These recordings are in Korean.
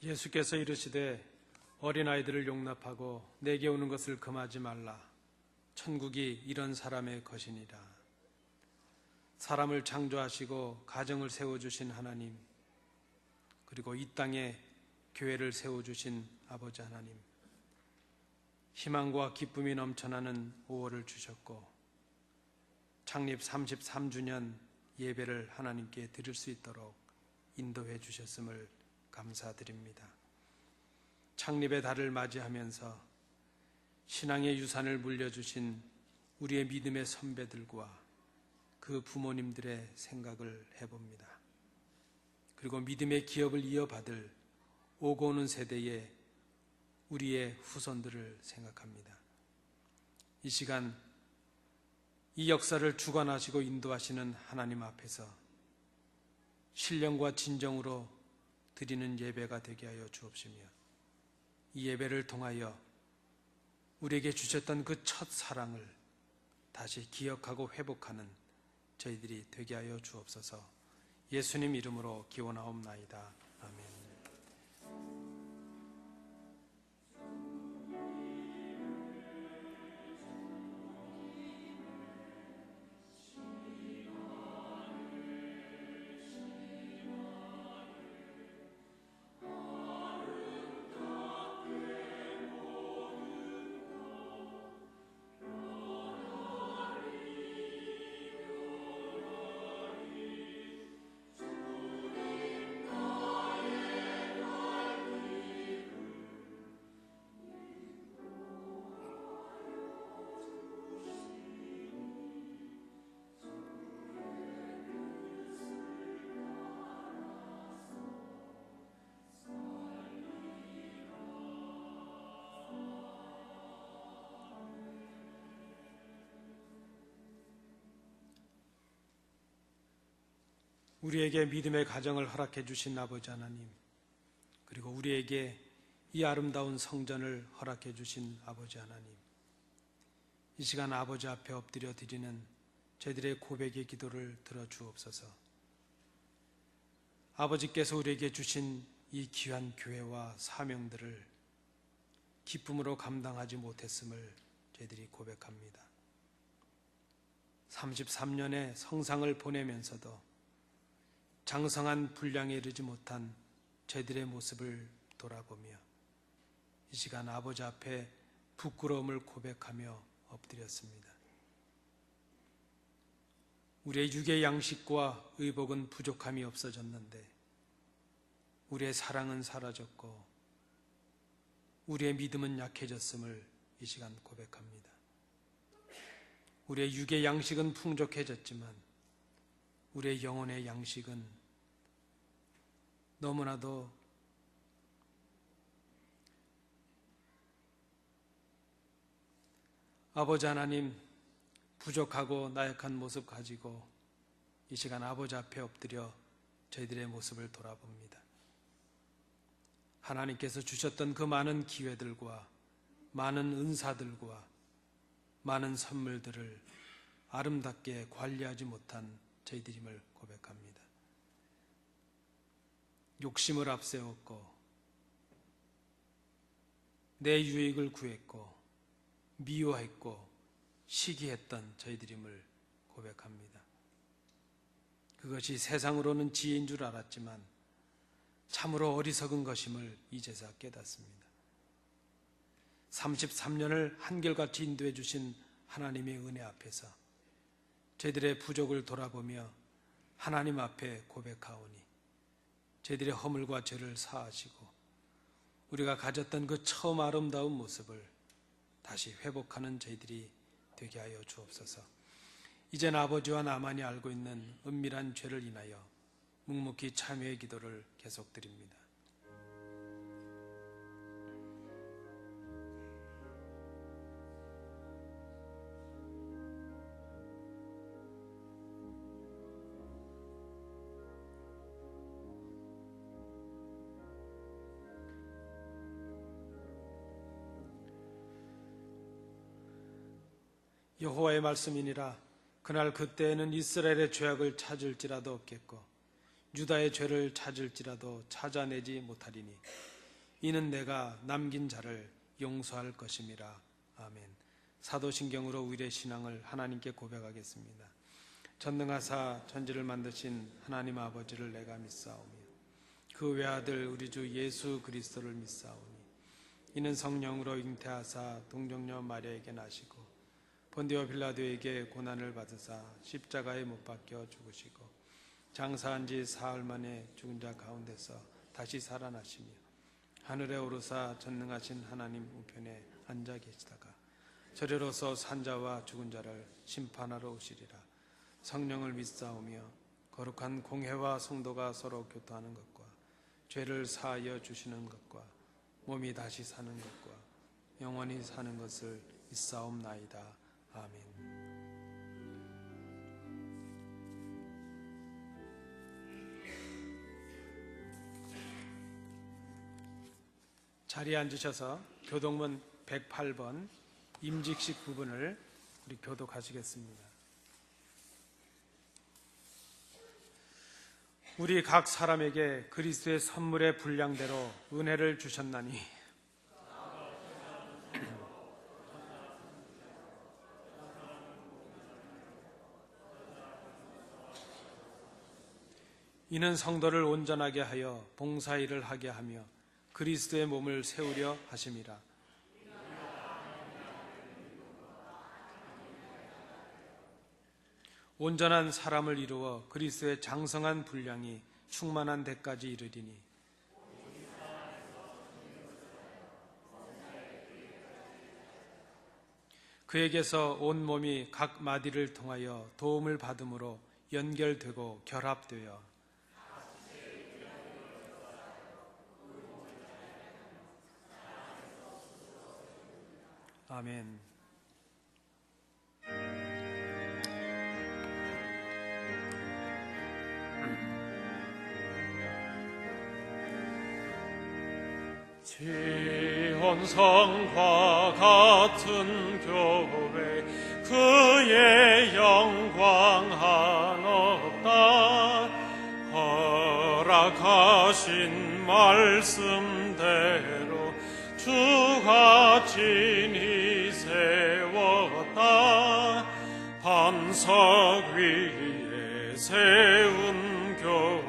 예수께서 이르시되 어린아이들을 용납하고 내게 오는 것을 금하지 말라. 천국이 이런 사람의 것이니라. 사람을 창조하시고 가정을 세워주신 하나님, 그리고 이 땅에 교회를 세워주신 아버지 하나님, 희망과 기쁨이 넘쳐나는 5월을 주셨고 창립 33주년 예배를 하나님께 드릴 수 있도록 인도해 주셨음을 감사드립니다. 창립의 달을 맞이하면서 신앙의 유산을 물려주신 우리의 믿음의 선배들과 그 부모님들의 생각을 해봅니다. 그리고 믿음의 기업을 이어받을 오고 오는 세대의 우리의 후손들을 생각합니다. 이 시간 이 역사를 주관하시고 인도하시는 하나님 앞에서 신령과 진정으로 드리는 예배가 되게 하여 주옵시며, 이 예배를 통하여 우리에게 주셨던 그 첫 사랑을 다시 기억하고 회복하는 저희들이 되게 하여 주옵소서. 예수님 이름으로 기원하옵나이다. 아멘. 우리에게 믿음의 가정을 허락해 주신 아버지 하나님, 그리고 우리에게 이 아름다운 성전을 허락해 주신 아버지 하나님, 이 시간 아버지 앞에 엎드려 드리는 저희들의 고백의 기도를 들어주옵소서. 아버지께서 우리에게 주신 이 귀한 교회와 사명들을 기쁨으로 감당하지 못했음을 저희들이 고백합니다. 33년의 성상을 보내면서도 장성한 분량에 이르지 못한 저희들의 모습을 돌아보며 이 시간 아버지 앞에 부끄러움을 고백하며 엎드렸습니다. 우리의 육의 양식과 의복은 부족함이 없어졌는데 우리의 사랑은 사라졌고 우리의 믿음은 약해졌음을 이 시간 고백합니다. 우리의 육의 양식은 풍족해졌지만 우리의 영혼의 양식은 너무나도 아버지 하나님, 부족하고 나약한 모습 가지고 이 시간 아버지 앞에 엎드려 저희들의 모습을 돌아봅니다. 하나님께서 주셨던 그 많은 기회들과 많은 은사들과 많은 선물들을 아름답게 관리하지 못한 저희들임을 고백합니다. 욕심을 앞세웠고 내 유익을 구했고 미워했고 시기했던 저희들임을 고백합니다. 그것이 세상으로는 지혜인 줄 알았지만 참으로 어리석은 것임을 이제서 깨닫습니다. 33년을 한결같이 인도해 주신 하나님의 은혜 앞에서 저희들의 부족을 돌아보며 하나님 앞에 고백하오니 저희들의 허물과 죄를 사하시고 우리가 가졌던 그 처음 아름다운 모습을 다시 회복하는 저희들이 되게 하여 주옵소서. 이젠 아버지와 나만이 알고 있는 은밀한 죄를 인하여 묵묵히 참회의 기도를 계속드립니다. 여호와의 말씀이니라. 그날 그때에는 이스라엘의 죄악을 찾을지라도 없겠고 유다의 죄를 찾을지라도 찾아내지 못하리니 이는 내가 남긴 자를 용서할 것임이라. 아멘. 사도신경으로 우리의 신앙을 하나님께 고백하겠습니다. 전능하사 천지를 만드신 하나님 아버지를 내가 믿사오며 그 외아들 우리 주 예수 그리스도를 믿사오니 이는 성령으로 잉태하사 동정녀 마리아에게 나시고 본디오 빌라도에게 고난을 받으사 십자가에 못 박혀 죽으시고 장사한 지 사흘 만에 죽은 자 가운데서 다시 살아나시며 하늘에 오르사 전능하신 하나님 우편에 앉아 계시다가 저리로서 산자와 죽은 자를 심판하러 오시리라. 성령을 믿사오며 거룩한 공회와 성도가 서로 교통하는 것과 죄를 사하여 주시는 것과 몸이 다시 사는 것과 영원히 사는 것을 믿사옵나이다. 아멘. 자리에 앉으셔서 교독문 108번 임직식 부분을 우리 교독하시겠습니다. 우리 각 사람에게 그리스도의 선물의 분량대로 은혜를 주셨나니 이는 성도를 온전하게 하여 봉사일을 하게 하며 그리스도의 몸을 세우려 하심이라. 온전한 사람을 이루어 그리스도의 장성한 분량이 충만한 데까지 이르리니 그에게서 온 몸이 각 마디를 통하여 도움을 받음으로 연결되고 결합되어 아멘. 지온성과 같은 교회 그의 영광 한없다. 허락하신 말씀대로 주가 친히 세웠다. 반석 위에 세운 교회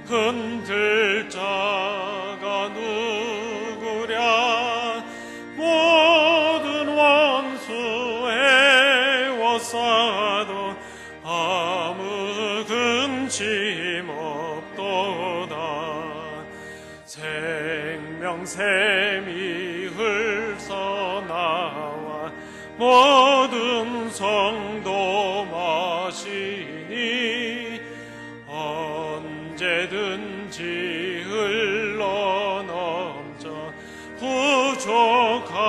흔들 자가 누구랴. 모든 원수 애워싸도 아무 근심 없도다. 생명샘이 흘러나와 모든 성도 마시니 언제든지 흘러넘쳐 부족함이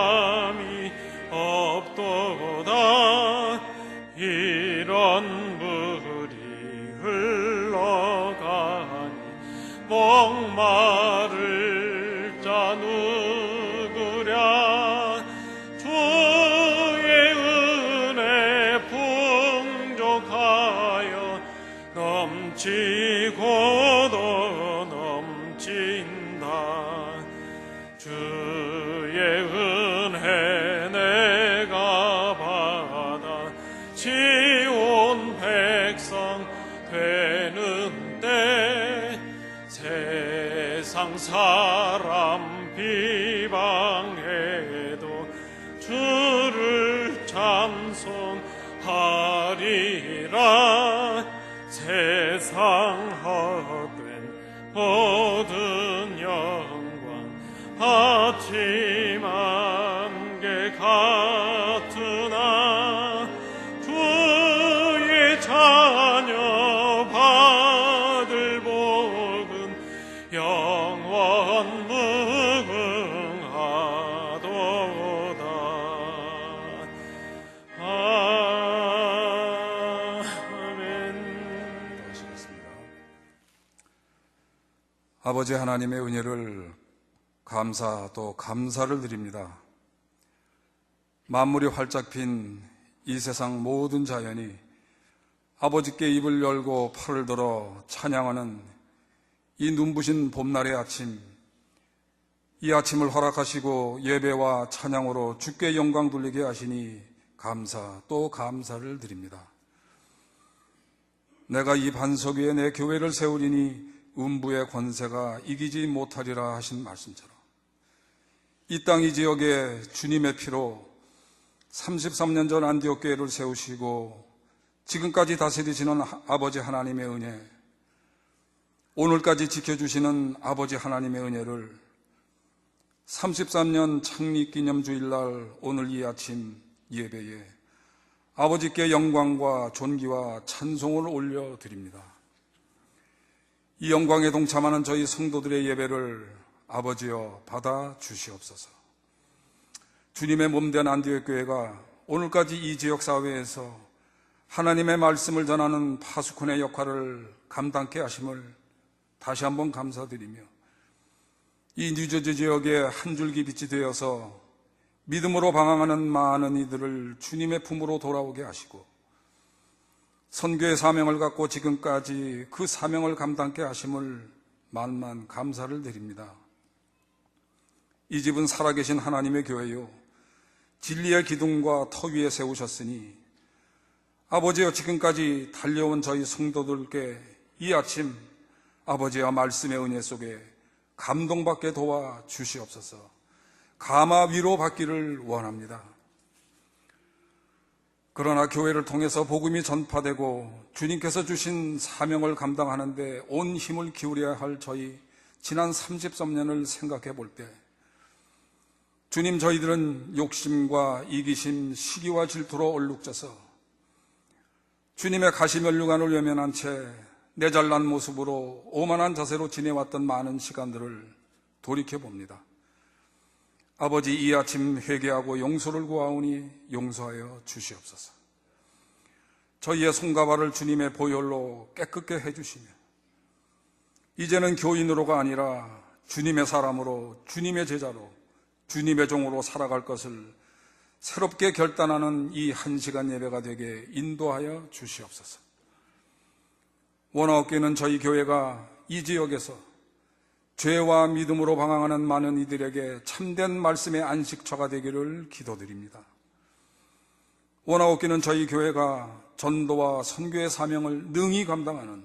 없도다. 이런 물이 흘러가니 목마를 자 누구랴. 주의 은혜 풍족하여 넘치고도 넘친다. 주의 은혜 내가 받아 지온 백성 되는 때 세상 사람 비방해도 주를 찬송하리라. 세상 헛된 모든 영광 아침 안개 같으나 주의 자녀 받을 복은 영원 무궁하도다. 아멘. 하시겠습니다. 아버지 하나님의 은혜를 감사 또 감사를 드립니다. 만물이 활짝 핀 이 세상 모든 자연이 아버지께 입을 열고 팔을 들어 찬양하는 이 눈부신 봄날의 아침, 이 아침을 허락하시고 예배와 찬양으로 주께 영광 돌리게 하시니 감사 또 감사를 드립니다. 내가 이 반석 위에 내 교회를 세우리니 음부의 권세가 이기지 못하리라 하신 말씀처럼 이 땅 이 지역에 주님의 피로 33년 전 안디옥 교회를 세우시고 지금까지 다스리시는 아버지 하나님의 은혜, 오늘까지 지켜주시는 아버지 하나님의 은혜를 33년 창립기념주일날 오늘 이 아침 예배에 아버지께 영광과 존귀와 찬송을 올려드립니다. 이 영광에 동참하는 저희 성도들의 예배를 아버지여 받아 주시옵소서. 주님의 몸된 안디옥 교회가 오늘까지 이 지역 사회에서 하나님의 말씀을 전하는 파수꾼의 역할을 감당케 하심을 다시 한번 감사드리며 이 뉴저지 지역에 한 줄기 빛이 되어서 믿음으로 방황하는 많은 이들을 주님의 품으로 돌아오게 하시고 선교의 사명을 갖고 지금까지 그 사명을 감당케 하심을 만만 감사를 드립니다. 이 집은 살아계신 하나님의 교회요 진리의 기둥과 터 위에 세우셨으니 아버지여 지금까지 달려온 저희 성도들께 이 아침 아버지와 말씀의 은혜 속에 감동받게 도와 주시옵소서. 감화 위로받기를 원합니다. 그러나 교회를 통해서 복음이 전파되고 주님께서 주신 사명을 감당하는 데 온 힘을 기울여야 할 저희 지난 33년을 생각해 볼 때 주님, 저희들은 욕심과 이기심, 시기와 질투로 얼룩져서 주님의 가시면류관을 외면한 채 내 잘난 모습으로 오만한 자세로 지내왔던 많은 시간들을 돌이켜봅니다. 아버지, 이 아침 회개하고 용서를 구하오니 용서하여 주시옵소서. 저희의 손과 발을 주님의 보혈로 깨끗게 해주시며 이제는 교인으로가 아니라 주님의 사람으로, 주님의 제자로, 주님의 종으로 살아갈 것을 새롭게 결단하는 이 한 시간 예배가 되게 인도하여 주시옵소서. 원아웃교회는 저희 교회가 이 지역에서 죄와 믿음으로 방황하는 많은 이들에게 참된 말씀의 안식처가 되기를 기도드립니다. 원아웃교회는 저희 교회가 전도와 선교의 사명을 능히 감당하는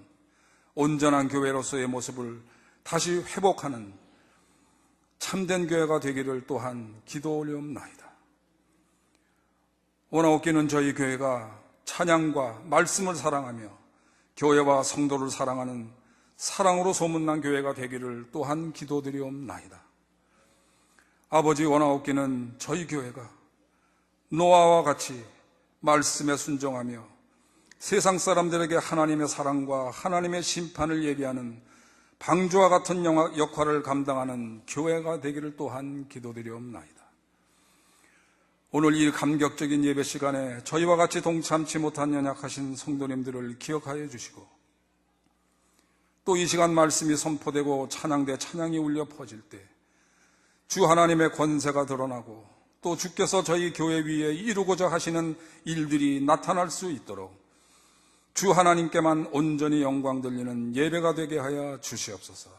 온전한 교회로서의 모습을 다시 회복하는 참된 교회가 되기를 또한 기도 올리옵나이다. 원아웃교회는 저희 교회가 찬양과 말씀을 사랑하며 교회와 성도를 사랑하는 사랑으로 소문난 교회가 되기를 또한 기도드리옵나이다. 아버지, 원아웃교회는 저희 교회가 노아와 같이 말씀에 순종하며 세상 사람들에게 하나님의 사랑과 하나님의 심판을 예비하는 방주와 같은 역할을 감당하는 교회가 되기를 또한 기도드리옵나이다. 오늘 이 감격적인 예배 시간에 저희와 같이 동참치 못한 연약하신 성도님들을 기억하여 주시고 또 이 시간 말씀이 선포되고 찬양대 찬양이 울려 퍼질 때 주 하나님의 권세가 드러나고 또 주께서 저희 교회 위에 이루고자 하시는 일들이 나타날 수 있도록 주 하나님께만 온전히 영광 돌리는 예배가 되게 하여 주시옵소서.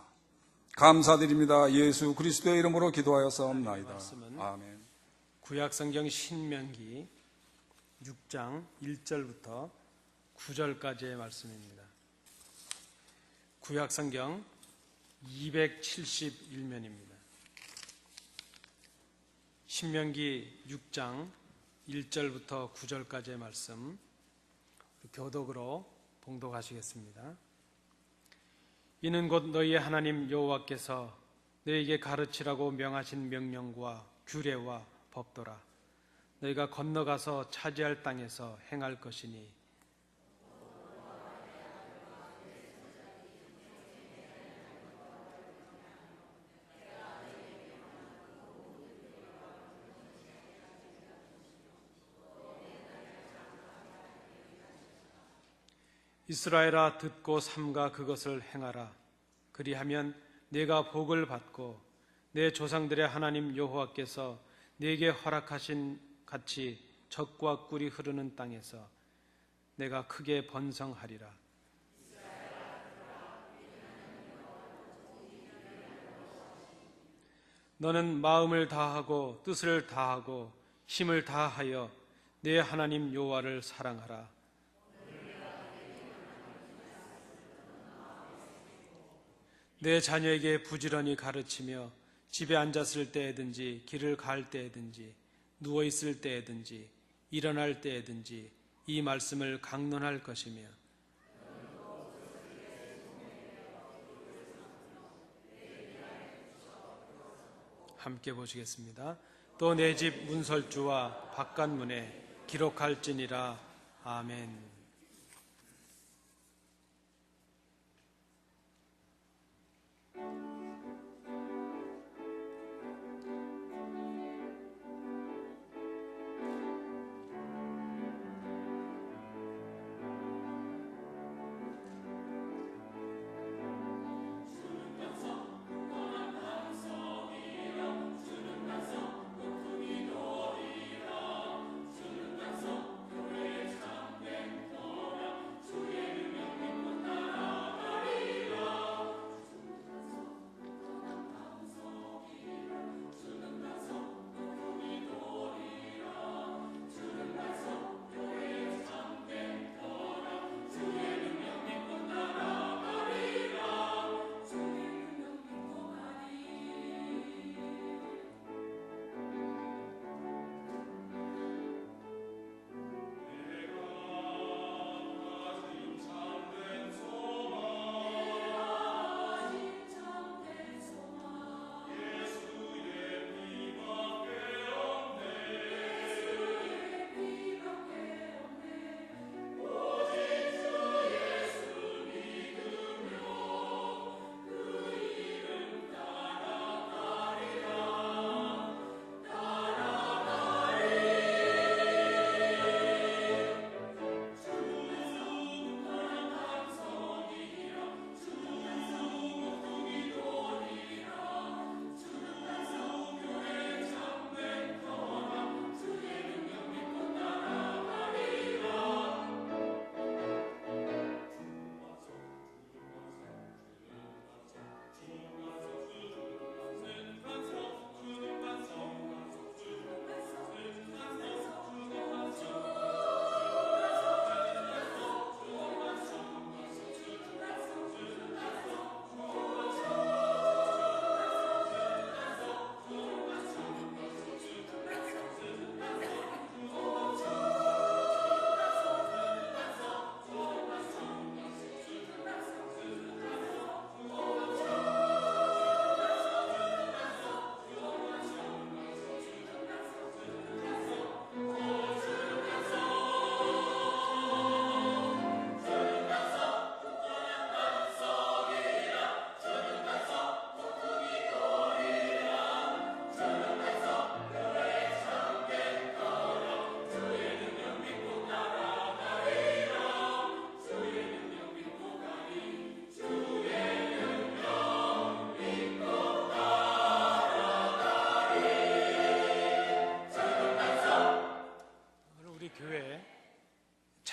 감사드립니다. 예수 그리스도의 이름으로 기도하였사옵나이다. 아멘. 구약성경 신명기 6장 1절부터 9절까지의 말씀입니다. 구약성경 271면입니다. 신명기 6장 1절부터 9절까지의 말씀 교독으로 봉독하시겠습니다. 이는 곧 너희의 하나님 여호와께서 너희에게 가르치라고 명하신 명령과 규례와 법도라. 너희가 건너가서 차지할 땅에서 행할 것이니 이스라엘아, 듣고 삼가 그것을 행하라. 그리하면 내가 복을 받고 내 조상들의 하나님 여호와께서 네게 허락하신 같이 젖과 꿀이 흐르는 땅에서 내가 크게 번성하리라. 너는 마음을 다하고 뜻을 다하고 힘을 다하여 내 하나님 여호와를 사랑하라. 내 자녀에게 부지런히 가르치며 집에 앉았을 때에든지 길을 갈 때에든지 누워 있을 때에든지 일어날 때에든지 이 말씀을 강론할 것이며 함께 보시겠습니다. 또 내 집 문설주와 바깥문에 기록할지니라. 아멘.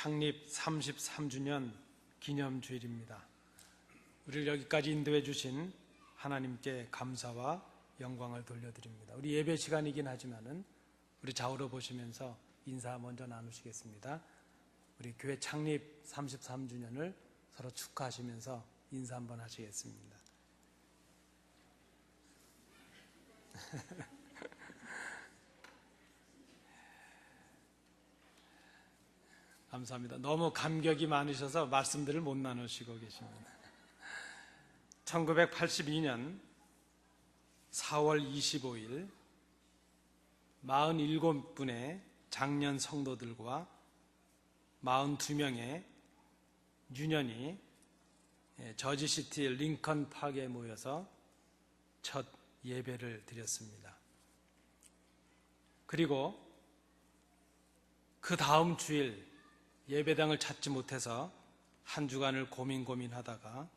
창립 33주년 기념주일입니다. 우리를 여기까지 인도해 주신 하나님께 감사와 영광을 돌려드립니다. 우리 예배 시간이긴 하지만은 우리 좌우로 보시면서 인사 먼저 나누시겠습니다. 우리 교회 창립 33주년을 서로 축하하시면서 인사 한번 하시겠습니다. 감사합니다. 너무 감격이 많으셔서 말씀들을 못 나누시고 계십니다. 1982년 4월 25일 47분의 장년 성도들과 42명의 유년이 저지시티 링컨 파크에 모여서 첫 예배를 드렸습니다. 그리고 그 다음 주일 예배당을 찾지 못해서 한 주간을 고민하다가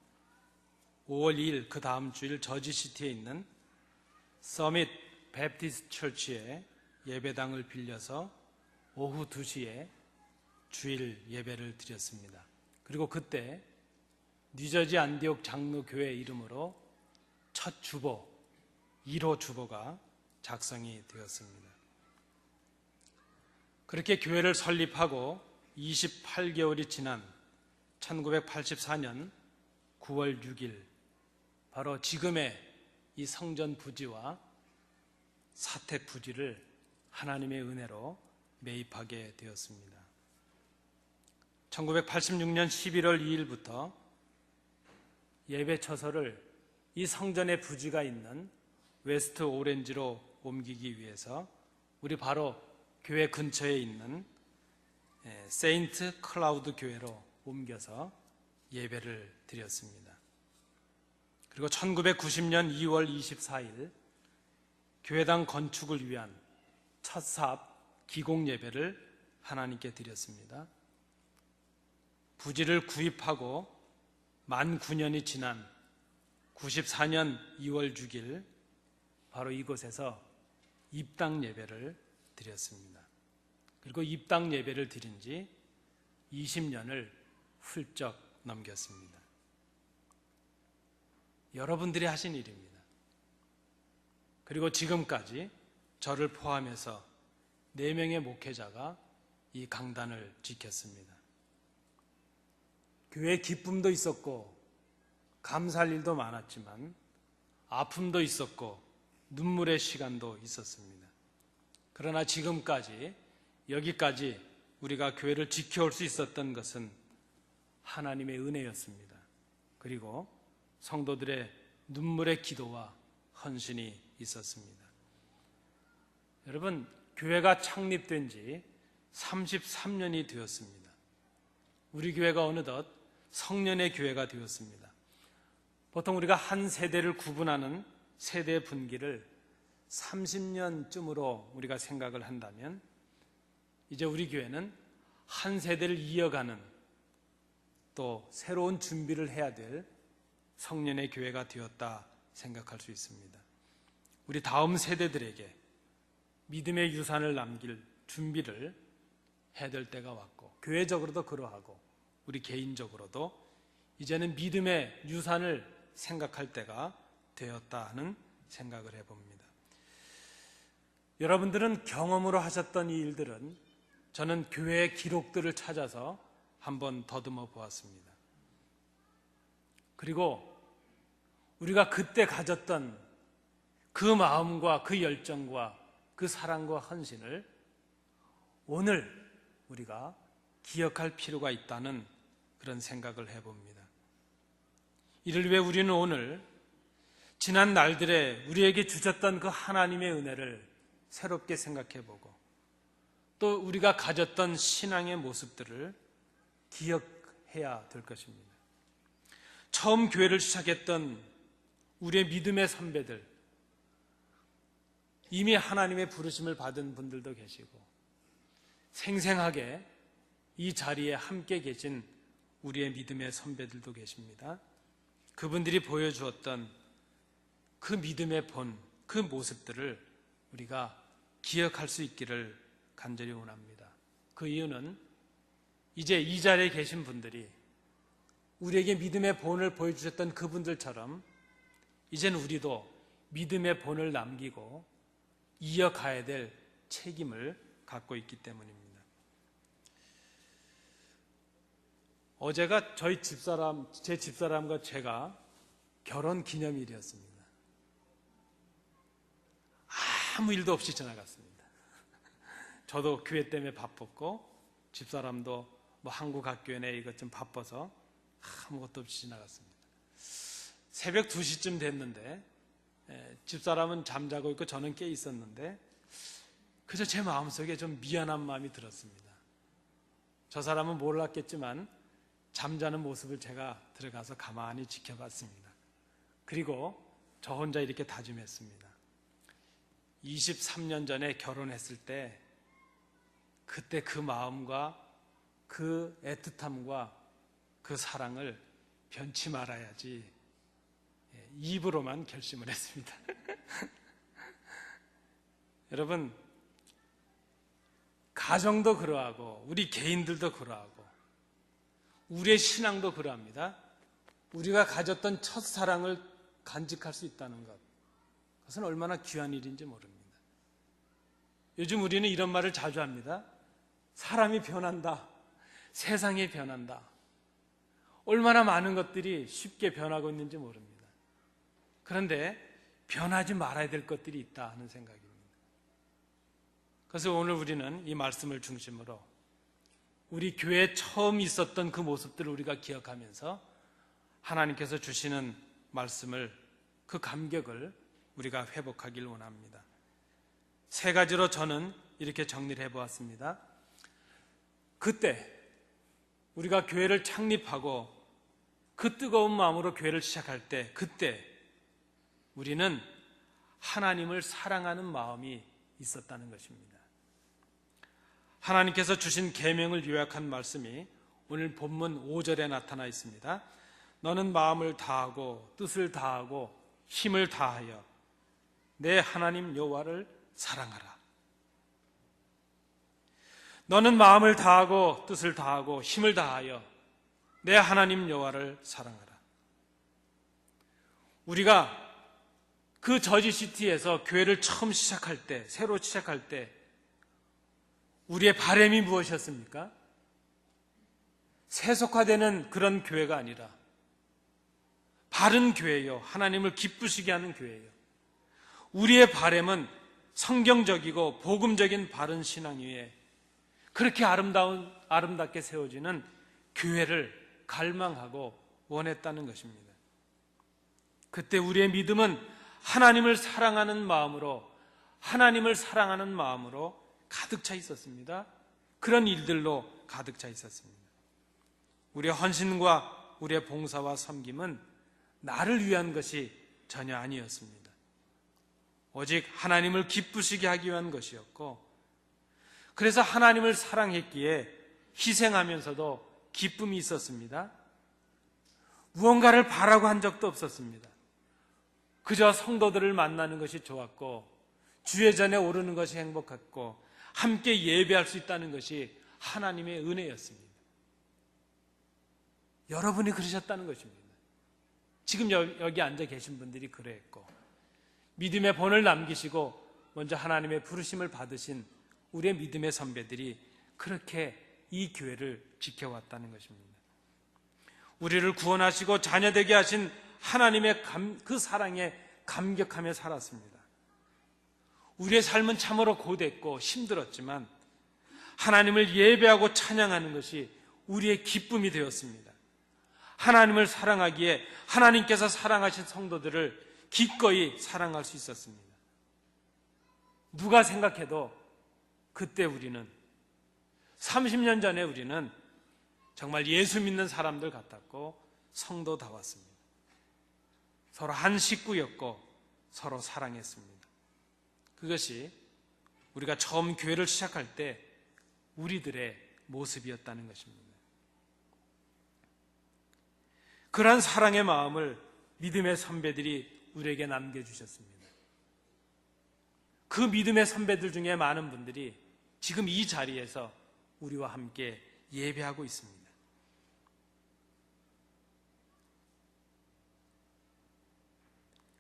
5월 2일 그 다음 주일 저지시티에 있는 서밋 베프티스트 처치에 예배당을 빌려서 오후 2시에 주일 예배를 드렸습니다. 그리고 그때 뉴저지 안디옥 장로교회 이름으로 첫 주보 1호 주보가 작성이 되었습니다. 그렇게 교회를 설립하고 28개월이 지난 1984년 9월 6일, 바로 지금의 이 성전 부지와 사택 부지를 하나님의 은혜로 매입하게 되었습니다. 1986년 11월 2일부터 예배 처소를 이 성전의 부지가 있는 웨스트 오렌지로 옮기기 위해서 우리 바로 교회 근처에 있는 세인트 클라우드 교회로 옮겨서 예배를 드렸습니다. 그리고 1990년 2월 24일 교회당 건축을 위한 첫 사업 기공 예배를 하나님께 드렸습니다. 부지를 구입하고 만 9년이 지난 94년 2월 6일 바로 이곳에서 입당 예배를 드렸습니다. 그리고 입당 예배를 드린 지 20년을 훌쩍 넘겼습니다. 여러분들이 하신 일입니다. 그리고 지금까지 저를 포함해서 4명의 목회자가 이 강단을 지켰습니다. 교회에 기쁨도 있었고 감사할 일도 많았지만 아픔도 있었고 눈물의 시간도 있었습니다. 그러나 지금까지 여기까지 우리가 교회를 지켜올 수 있었던 것은 하나님의 은혜였습니다. 그리고 성도들의 눈물의 기도와 헌신이 있었습니다. 여러분, 교회가 창립된 지 33년이 되었습니다. 우리 교회가 어느덧 성년의 교회가 되었습니다. 보통 우리가 한 세대를 구분하는 세대 분기를 30년쯤으로 우리가 생각을 한다면 이제 우리 교회는 한 세대를 이어가는 또 새로운 준비를 해야 될 성년의 교회가 되었다 생각할 수 있습니다. 우리 다음 세대들에게 믿음의 유산을 남길 준비를 해야 될 때가 왔고, 교회적으로도 그러하고 우리 개인적으로도 이제는 믿음의 유산을 생각할 때가 되었다 하는 생각을 해봅니다. 여러분들은 경험으로 하셨던 이 일들은 저는 교회의 기록들을 찾아서 한번 더듬어 보았습니다. 그리고 우리가 그때 가졌던 그 마음과 그 열정과 그 사랑과 헌신을 오늘 우리가 기억할 필요가 있다는 그런 생각을 해봅니다. 이를 위해 우리는 오늘 지난 날들에 우리에게 주셨던 그 하나님의 은혜를 새롭게 생각해보고 또 우리가 가졌던 신앙의 모습들을 기억해야 될 것입니다. 처음 교회를 시작했던 우리의 믿음의 선배들, 이미 하나님의 부르심을 받은 분들도 계시고 생생하게 이 자리에 함께 계신 우리의 믿음의 선배들도 계십니다. 그분들이 보여주었던 그 믿음의 본, 그 모습들을 우리가 기억할 수 있기를 간절히 원합니다. 그 이유는 이제 이 자리에 계신 분들이 우리에게 믿음의 본을 보여주셨던 그분들처럼 이제는 우리도 믿음의 본을 남기고 이어가야 될 책임을 갖고 있기 때문입니다. 어제가 제 집사람과 제가 결혼 기념일이었습니다. 아무 일도 없이 지나갔습니다. 저도 교회 때문에 바빴고 집사람도 뭐 한국 학교에 이것 좀 바빠서 아무것도 없이 지나갔습니다. 새벽 2시쯤 됐는데 집사람은 잠자고 있고 저는 깨 있었는데 그저 제 마음속에 좀 미안한 마음이 들었습니다. 저 사람은 몰랐겠지만 잠자는 모습을 제가 들어가서 가만히 지켜봤습니다. 그리고 저 혼자 이렇게 다짐했습니다. 23년 전에 결혼했을 때 그때 그 마음과 그 애틋함과 그 사랑을 변치 말아야지, 입으로만 결심을 했습니다. 여러분, 가정도 그러하고 우리 개인들도 그러하고 우리의 신앙도 그러합니다. 우리가 가졌던 첫사랑을 간직할 수 있다는 것, 그것은 얼마나 귀한 일인지 모릅니다. 요즘 우리는 이런 말을 자주 합니다. 사람이 변한다. 세상이 변한다. 얼마나 많은 것들이 쉽게 변하고 있는지 모릅니다. 그런데 변하지 말아야 될 것들이 있다 하는 생각입니다. 그래서 오늘 우리는 이 말씀을 중심으로 우리 교회에 처음 있었던 그 모습들을 우리가 기억하면서 하나님께서 주시는 말씀을, 그 감격을 우리가 회복하길 원합니다. 세 가지로 저는 이렇게 정리를 해보았습니다. 그때 우리가 교회를 창립하고 그 뜨거운 마음으로 교회를 시작할 때, 그때 우리는 하나님을 사랑하는 마음이 있었다는 것입니다. 하나님께서 주신 계명을 요약한 말씀이 오늘 본문 5절에 나타나 있습니다. 너는 마음을 다하고 뜻을 다하고 힘을 다하여 내 하나님 여호와를 사랑하라. 너는 마음을 다하고 뜻을 다하고 힘을 다하여 내 하나님 여호와를 사랑하라. 우리가 그 저지시티에서 교회를 처음 시작할 때, 새로 시작할 때 우리의 바람이 무엇이었습니까? 세속화되는 그런 교회가 아니라 바른 교회요, 하나님을 기쁘시게 하는 교회요. 우리의 바람은 성경적이고 복음적인 바른 신앙 위에 그렇게 아름답게 세워지는 교회를 갈망하고 원했다는 것입니다. 그때 우리의 믿음은 하나님을 사랑하는 마음으로, 하나님을 사랑하는 마음으로 가득 차 있었습니다. 그런 일들로 가득 차 있었습니다. 우리의 헌신과 우리의 봉사와 섬김은 나를 위한 것이 전혀 아니었습니다. 오직 하나님을 기쁘시게 하기 위한 것이었고, 그래서 하나님을 사랑했기에 희생하면서도 기쁨이 있었습니다. 무언가를 바라고 한 적도 없었습니다. 그저 성도들을 만나는 것이 좋았고, 주의 전에 오르는 것이 행복했고, 함께 예배할 수 있다는 것이 하나님의 은혜였습니다. 여러분이 그러셨다는 것입니다. 지금 여기 앉아 계신 분들이 그랬고, 믿음의 본을 남기시고 먼저 하나님의 부르심을 받으신 우리의 믿음의 선배들이 그렇게 이 교회를 지켜왔다는 것입니다. 우리를 구원하시고 자녀되게 하신 하나님의 그 사랑에 감격하며 살았습니다. 우리의 삶은 참으로 고됐고 힘들었지만 하나님을 예배하고 찬양하는 것이 우리의 기쁨이 되었습니다. 하나님을 사랑하기에 하나님께서 사랑하신 성도들을 기꺼이 사랑할 수 있었습니다. 누가 생각해도 그때 우리는, 30년 전에 우리는 정말 예수 믿는 사람들 같았고 성도다웠습니다. 서로 한 식구였고 서로 사랑했습니다. 그것이 우리가 처음 교회를 시작할 때 우리들의 모습이었다는 것입니다. 그러한 사랑의 마음을 믿음의 선배들이 우리에게 남겨주셨습니다. 그 믿음의 선배들 중에 많은 분들이 지금 이 자리에서 우리와 함께 예배하고 있습니다.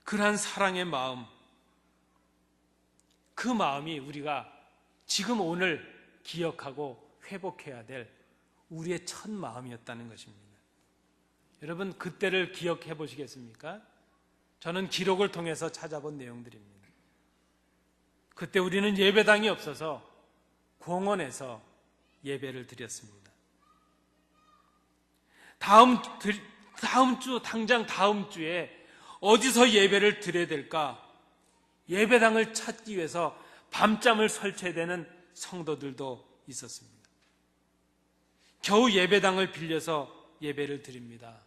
그러한 사랑의 마음, 그 마음이 우리가 지금 오늘 기억하고 회복해야 될 우리의 첫 마음이었다는 것입니다. 여러분, 그때를 기억해 보시겠습니까? 저는 기록을 통해서 찾아본 내용들입니다. 그때 우리는 예배당이 없어서 공원에서 예배를 드렸습니다. 다음 주에 어디서 예배를 드려야 될까? 예배당을 찾기 위해서 밤잠을 설쳐야 되는 성도들도 있었습니다. 겨우 예배당을 빌려서 예배를 드립니다.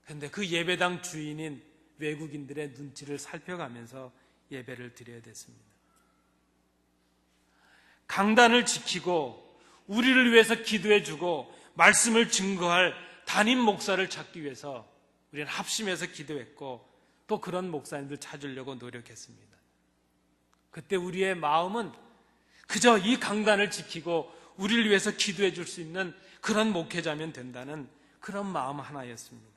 그런데 그 예배당 주인인 외국인들의 눈치를 살펴가면서 예배를 드려야 됐습니다. 강단을 지키고 우리를 위해서 기도해주고 말씀을 증거할 담임 목사를 찾기 위해서 우리는 합심해서 기도했고 또 그런 목사님들 찾으려고 노력했습니다. 그때 우리의 마음은 그저 이 강단을 지키고 우리를 위해서 기도해 줄 수 있는 그런 목회자면 된다는 그런 마음 하나였습니다.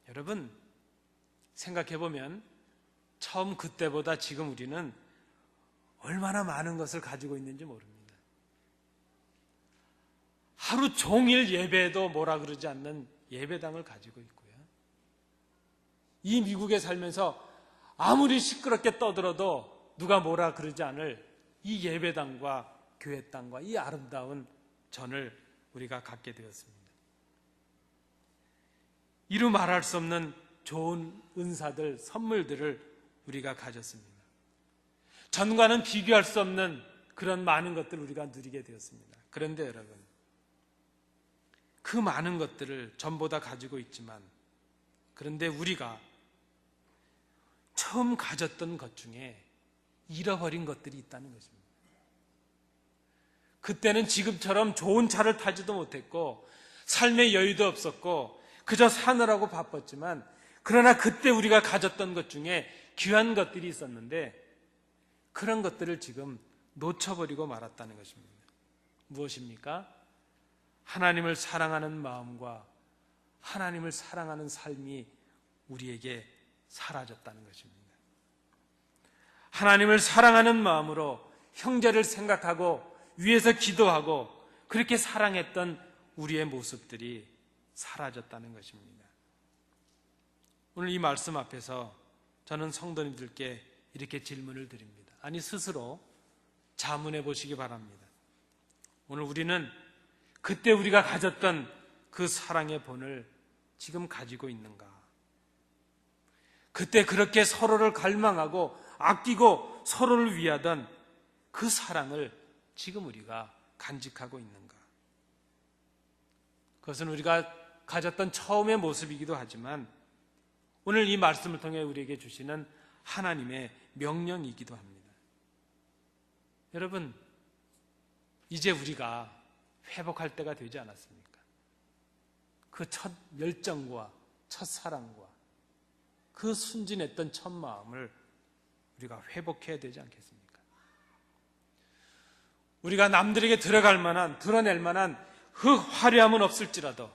여러분, 생각해 보면 처음 그때보다 지금 우리는 얼마나 많은 것을 가지고 있는지 모릅니다. 하루 종일 예배에도 뭐라 그러지 않는 예배당을 가지고 있고요. 이 미국에 살면서 아무리 시끄럽게 떠들어도 누가 뭐라 그러지 않을 이 예배당과 교회 땅과 이 아름다운 전을 우리가 갖게 되었습니다. 이루 말할 수 없는 좋은 은사들, 선물들을 우리가 가졌습니다. 전과는 비교할 수 없는 그런 많은 것들을 우리가 누리게 되었습니다. 그런데 여러분, 그 많은 것들을 전부 다 가지고 있지만, 그런데 우리가 처음 가졌던 것 중에 잃어버린 것들이 있다는 것입니다. 그때는 지금처럼 좋은 차를 타지도 못했고 삶의 여유도 없었고 그저 사느라고 바빴지만, 그러나 그때 우리가 가졌던 것 중에 귀한 것들이 있었는데 그런 것들을 지금 놓쳐버리고 말았다는 것입니다. 무엇입니까? 하나님을 사랑하는 마음과 하나님을 사랑하는 삶이 우리에게 사라졌다는 것입니다. 하나님을 사랑하는 마음으로 형제를 생각하고 위에서 기도하고 그렇게 사랑했던 우리의 모습들이 사라졌다는 것입니다. 오늘 이 말씀 앞에서 저는 성도님들께 이렇게 질문을 드립니다. 아니, 스스로 자문해 보시기 바랍니다. 오늘 우리는 그때 우리가 가졌던 그 사랑의 본을 지금 가지고 있는가? 그때 그렇게 서로를 갈망하고 아끼고 서로를 위하던 그 사랑을 지금 우리가 간직하고 있는가? 그것은 우리가 가졌던 처음의 모습이기도 하지만 오늘 이 말씀을 통해 우리에게 주시는 하나님의 명령이기도 합니다. 여러분, 이제 우리가 회복할 때가 되지 않았습니까? 그 첫 열정과 첫 사랑과 그 순진했던 첫 마음을 우리가 회복해야 되지 않겠습니까? 우리가 남들에게 들어갈 만한, 드러낼 만한 그 화려함은 없을지라도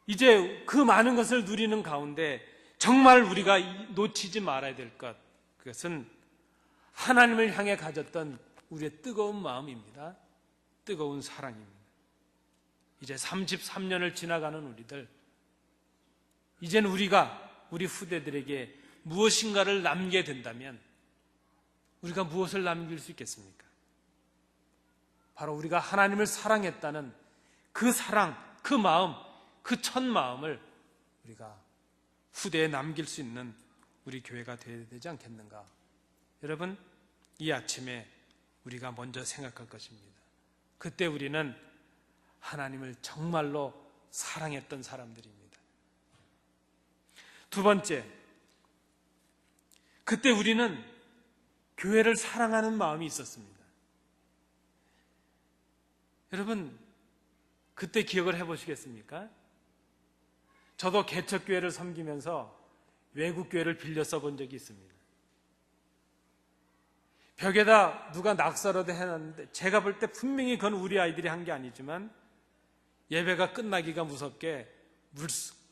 이제 그 많은 것을 누리는 가운데 정말 우리가 놓치지 말아야 될 것, 그것은 하나님을 향해 가졌던 우리의 뜨거운 마음입니다. 뜨거운 사랑입니다. 이제 33년을 지나가는 우리들, 이제는 우리가 우리 후대들에게 무엇인가를 남게 된다면 우리가 무엇을 남길 수 있겠습니까? 바로 우리가 하나님을 사랑했다는 그 사랑, 그 마음, 그 첫 마음을 우리가 후대에 남길 수 있는 우리 교회가 되어야 되지 않겠는가? 여러분, 이 아침에 우리가 먼저 생각할 것입니다. 그때 우리는 하나님을 정말로 사랑했던 사람들입니다. 두 번째, 그때 우리는 교회를 사랑하는 마음이 있었습니다. 여러분, 그때 기억을 해보시겠습니까? 저도 개척교회를 섬기면서 외국교회를 빌려 써본 적이 있습니다. 벽에다 누가 낙서라도 해놨는데 제가 볼 때 분명히 그건 우리 아이들이 한 게 아니지만 예배가 끝나기가 무섭게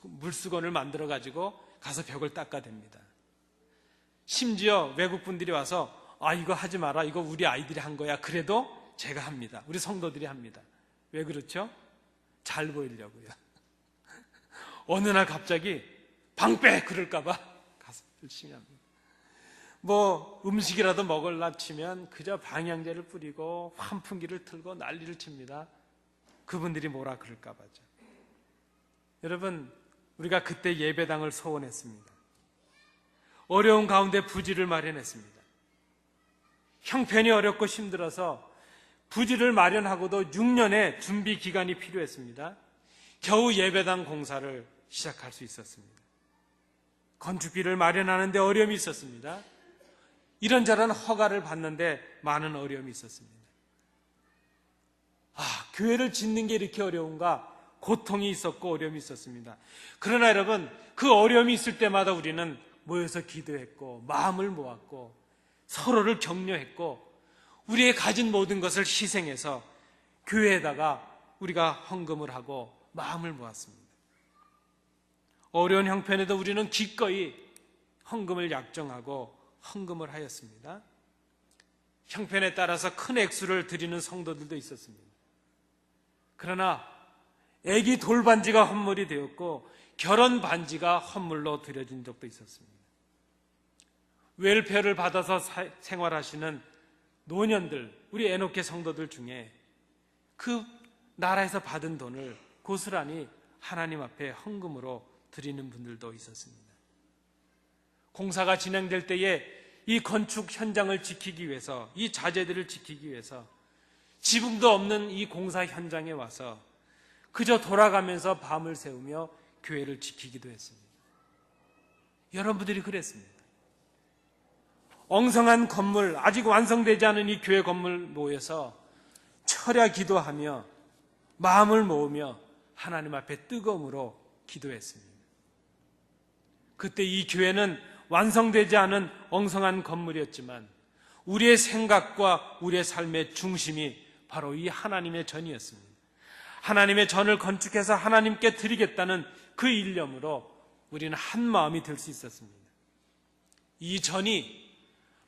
물수건을 만들어가지고 가서 벽을 닦아댑니다. 심지어 외국분들이 와서 이거 하지 마라, 이거 우리 아이들이 한 거야. 그래도 제가 합니다. 우리 성도들이 합니다. 왜 그렇죠? 잘 보이려고요. 어느 날 갑자기 방빼 그럴까봐 가서 열심히 합니다. 뭐 음식이라도 먹으려 치면 그저 방향제를 뿌리고 환풍기를 틀고 난리를 칩니다. 그분들이 뭐라 그럴까봐죠. 여러분, 우리가 그때 예배당을 소원했습니다. 어려운 가운데 부지를 마련했습니다. 형편이 어렵고 힘들어서 부지를 마련하고도 6년의 준비 기간이 필요했습니다. 겨우 예배당 공사를 시작할 수 있었습니다. 건축비를 마련하는 데 어려움이 있었습니다. 이런저런 허가를 받는데 많은 어려움이 있었습니다. 교회를 짓는 게 이렇게 어려운가? 고통이 있었고 어려움이 있었습니다. 그러나 여러분, 그 어려움이 있을 때마다 우리는 모여서 기도했고 마음을 모았고 서로를 격려했고 우리의 가진 모든 것을 희생해서 교회에다가 우리가 헌금을 하고 마음을 모았습니다. 어려운 형편에도 우리는 기꺼이 헌금을 약정하고 헌금을 하였습니다. 형편에 따라서 큰 액수를 드리는 성도들도 있었습니다. 그러나 아기 돌반지가 헌물이 되었고 결혼 반지가 헌물로 드려진 적도 있었습니다. 웰페어를 받아서 생활하시는 노년들, 우리 에녹회 성도들 중에 그 나라에서 받은 돈을 고스란히 하나님 앞에 헌금으로 드리는 분들도 있었습니다. 공사가 진행될 때에 이 건축 현장을 지키기 위해서, 이 자재들을 지키기 위해서 지붕도 없는 이 공사 현장에 와서 그저 돌아가면서 밤을 새우며 교회를 지키기도 했습니다. 여러분들이 그랬습니다. 엉성한 건물, 아직 완성되지 않은 이 교회 건물 모여서 철야 기도하며 마음을 모으며 하나님 앞에 뜨거움으로 기도했습니다. 그때 이 교회는 완성되지 않은 엉성한 건물이었지만 우리의 생각과 우리의 삶의 중심이 바로 이 하나님의 전이었습니다. 하나님의 전을 건축해서 하나님께 드리겠다는 그 일념으로 우리는 한 마음이 될 수 있었습니다. 이 전이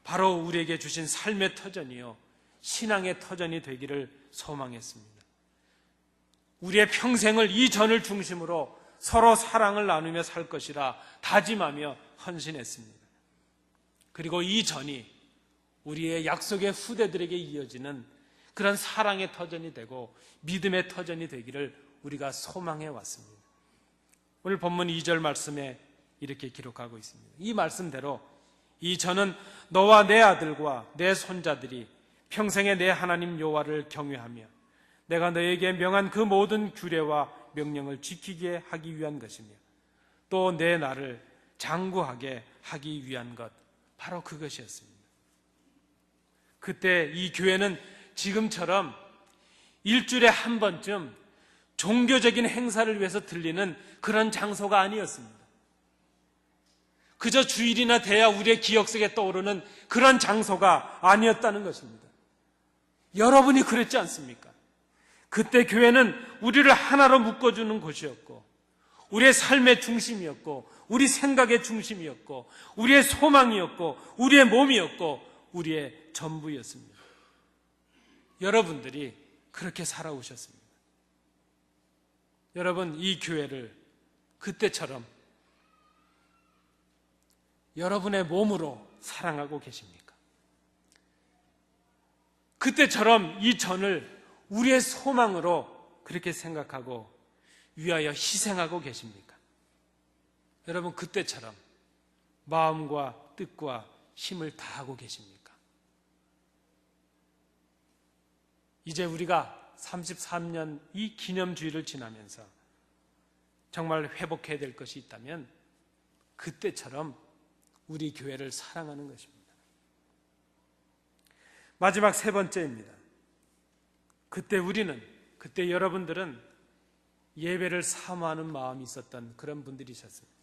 바로 우리에게 주신 삶의 터전이요 신앙의 터전이 되기를 소망했습니다. 우리의 평생을 이 전을 중심으로 서로 사랑을 나누며 살 것이라 다짐하며 헌신했습니다. 그리고 이 전이 우리의 약속의 후대들에게 이어지는 그런 사랑의 터전이 되고 믿음의 터전이 되기를 우리가 소망해 왔습니다. 오늘 본문 2절 말씀에 이렇게 기록하고 있습니다. 이 말씀대로 이 전은 너와 내 아들과 내 손자들이 평생에 내 하나님 여호와를 경외하며 내가 너에게 명한 그 모든 규례와 명령을 지키게 하기 위한 것이며 또 내 나를 장구하게 하기 위한 것, 바로 그것이었습니다. 그때 이 교회는 지금처럼 일주일에 한 번쯤 종교적인 행사를 위해서 들리는 그런 장소가 아니었습니다. 그저 주일이나 돼야 우리의 기억 속에 떠오르는 그런 장소가 아니었다는 것입니다. 여러분이 그랬지 않습니까? 그때 교회는 우리를 하나로 묶어주는 곳이었고 우리의 삶의 중심이었고 우리 생각의 중심이었고 우리의 소망이었고 우리의 몸이었고 우리의 전부였습니다. 여러분들이 그렇게 살아오셨습니다. 여러분, 이 교회를 그때처럼 여러분의 몸으로 사랑하고 계십니까? 그때처럼 이 전을 우리의 소망으로 그렇게 생각하고 위하여 희생하고 계십니까? 여러분, 그때처럼 마음과 뜻과 힘을 다하고 계십니까? 이제 우리가 33년 이 기념주의를 지나면서 정말 회복해야 될 것이 있다면 그때처럼 우리 교회를 사랑하는 것입니다. 마지막 세 번째입니다. 그때 여러분들은 예배를 사모하는 마음이 있었던 그런 분들이셨습니다.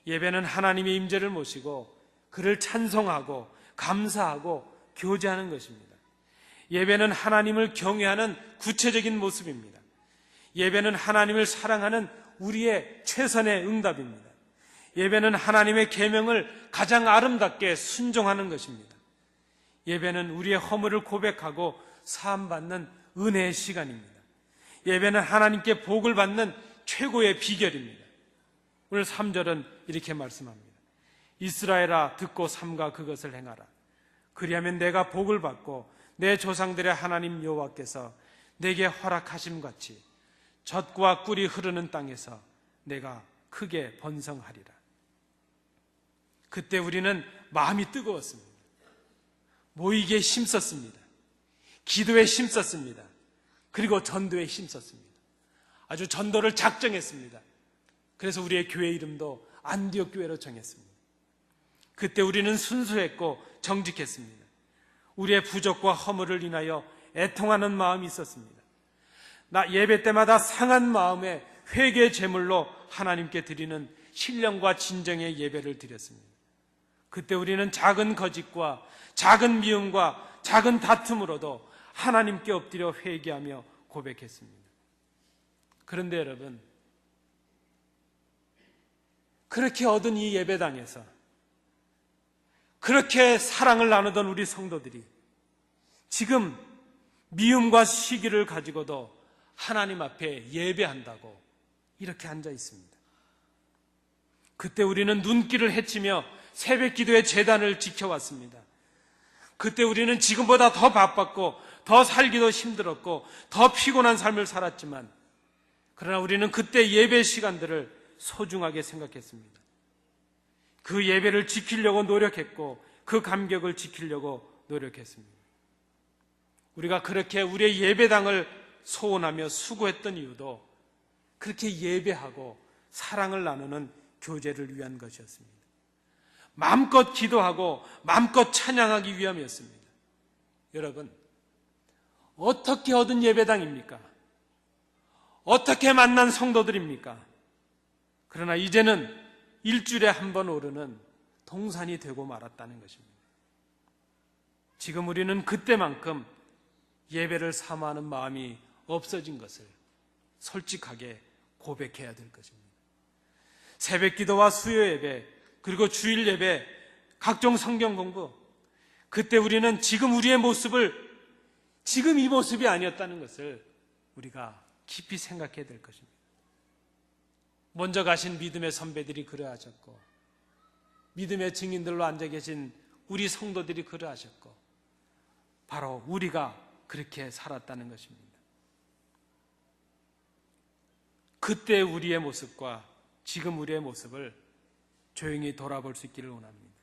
예배는 하나님의 임재를 모시고 그를 찬송하고 감사하고 교제하는 것입니다. 예배는 하나님을 경외하는 구체적인 모습입니다. 예배는 하나님을 사랑하는 우리의 최선의 응답입니다. 예배는 하나님의 계명을 가장 아름답게 순종하는 것입니다. 예배는 우리의 허물을 고백하고 사함받는 은혜의 시간입니다. 예배는 하나님께 복을 받는 최고의 비결입니다. 오늘 3절은 이렇게 말씀합니다. 이스라엘아 듣고 삼가 그것을 행하라. 그리하면 내가 복을 받고 내 조상들의 하나님 여호와께서 내게 허락하심 같이 젖과 꿀이 흐르는 땅에서 내가 크게 번성하리라. 그때 우리는 마음이 뜨거웠습니다. 모이기에 힘썼습니다. 기도에 힘썼습니다. 그리고 전도에 힘썼습니다. 아주 전도를 작정했습니다. 그래서 우리의 교회 이름도 안디옥 교회로 정했습니다. 그때 우리는 순수했고 정직했습니다. 우리의 부족과 허물을 인하여 애통하는 마음이 있었습니다. 예배 때마다 상한 마음에 회개의 제물로 하나님께 드리는 신령과 진정의 예배를 드렸습니다. 그때 우리는 작은 거짓과 작은 미움과 작은 다툼으로도 하나님께 엎드려 회개하며 고백했습니다. 그런데 여러분, 그렇게 얻은 이 예배당에서 그렇게 사랑을 나누던 우리 성도들이 지금 미움과 시기를 가지고도 하나님 앞에 예배한다고 이렇게 앉아 있습니다. 그때 우리는 눈길을 헤치며 새벽 기도의 제단을 지켜왔습니다. 그때 우리는 지금보다 더 바빴고 더 살기도 힘들었고 더 피곤한 삶을 살았지만, 그러나 우리는 그때 예배 시간들을 소중하게 생각했습니다. 그 예배를 지키려고 노력했고 그 감격을 지키려고 노력했습니다. 우리가 그렇게 우리의 예배당을 소원하며 수고했던 이유도 그렇게 예배하고 사랑을 나누는 교제를 위한 것이었습니다. 마음껏 기도하고 마음껏 찬양하기 위함이었습니다. 여러분, 어떻게 얻은 예배당입니까? 어떻게 만난 성도들입니까? 그러나 이제는 일주일에 한 번 오르는 동산이 되고 말았다는 것입니다. 지금 우리는 그때만큼 예배를 사모하는 마음이 없어진 것을 솔직하게 고백해야 될 것입니다. 새벽 기도와 수요 예배, 그리고 주일 예배, 각종 성경 공부, 그때 우리는 지금 우리의 모습을 지금 이 모습이 아니었다는 것을 우리가 깊이 생각해야 될 것입니다. 먼저 가신 믿음의 선배들이 그러하셨고, 믿음의 증인들로 앉아 계신 우리 성도들이 그러하셨고, 바로 우리가 그렇게 살았다는 것입니다. 그때 우리의 모습과 지금 우리의 모습을 조용히 돌아볼 수 있기를 원합니다.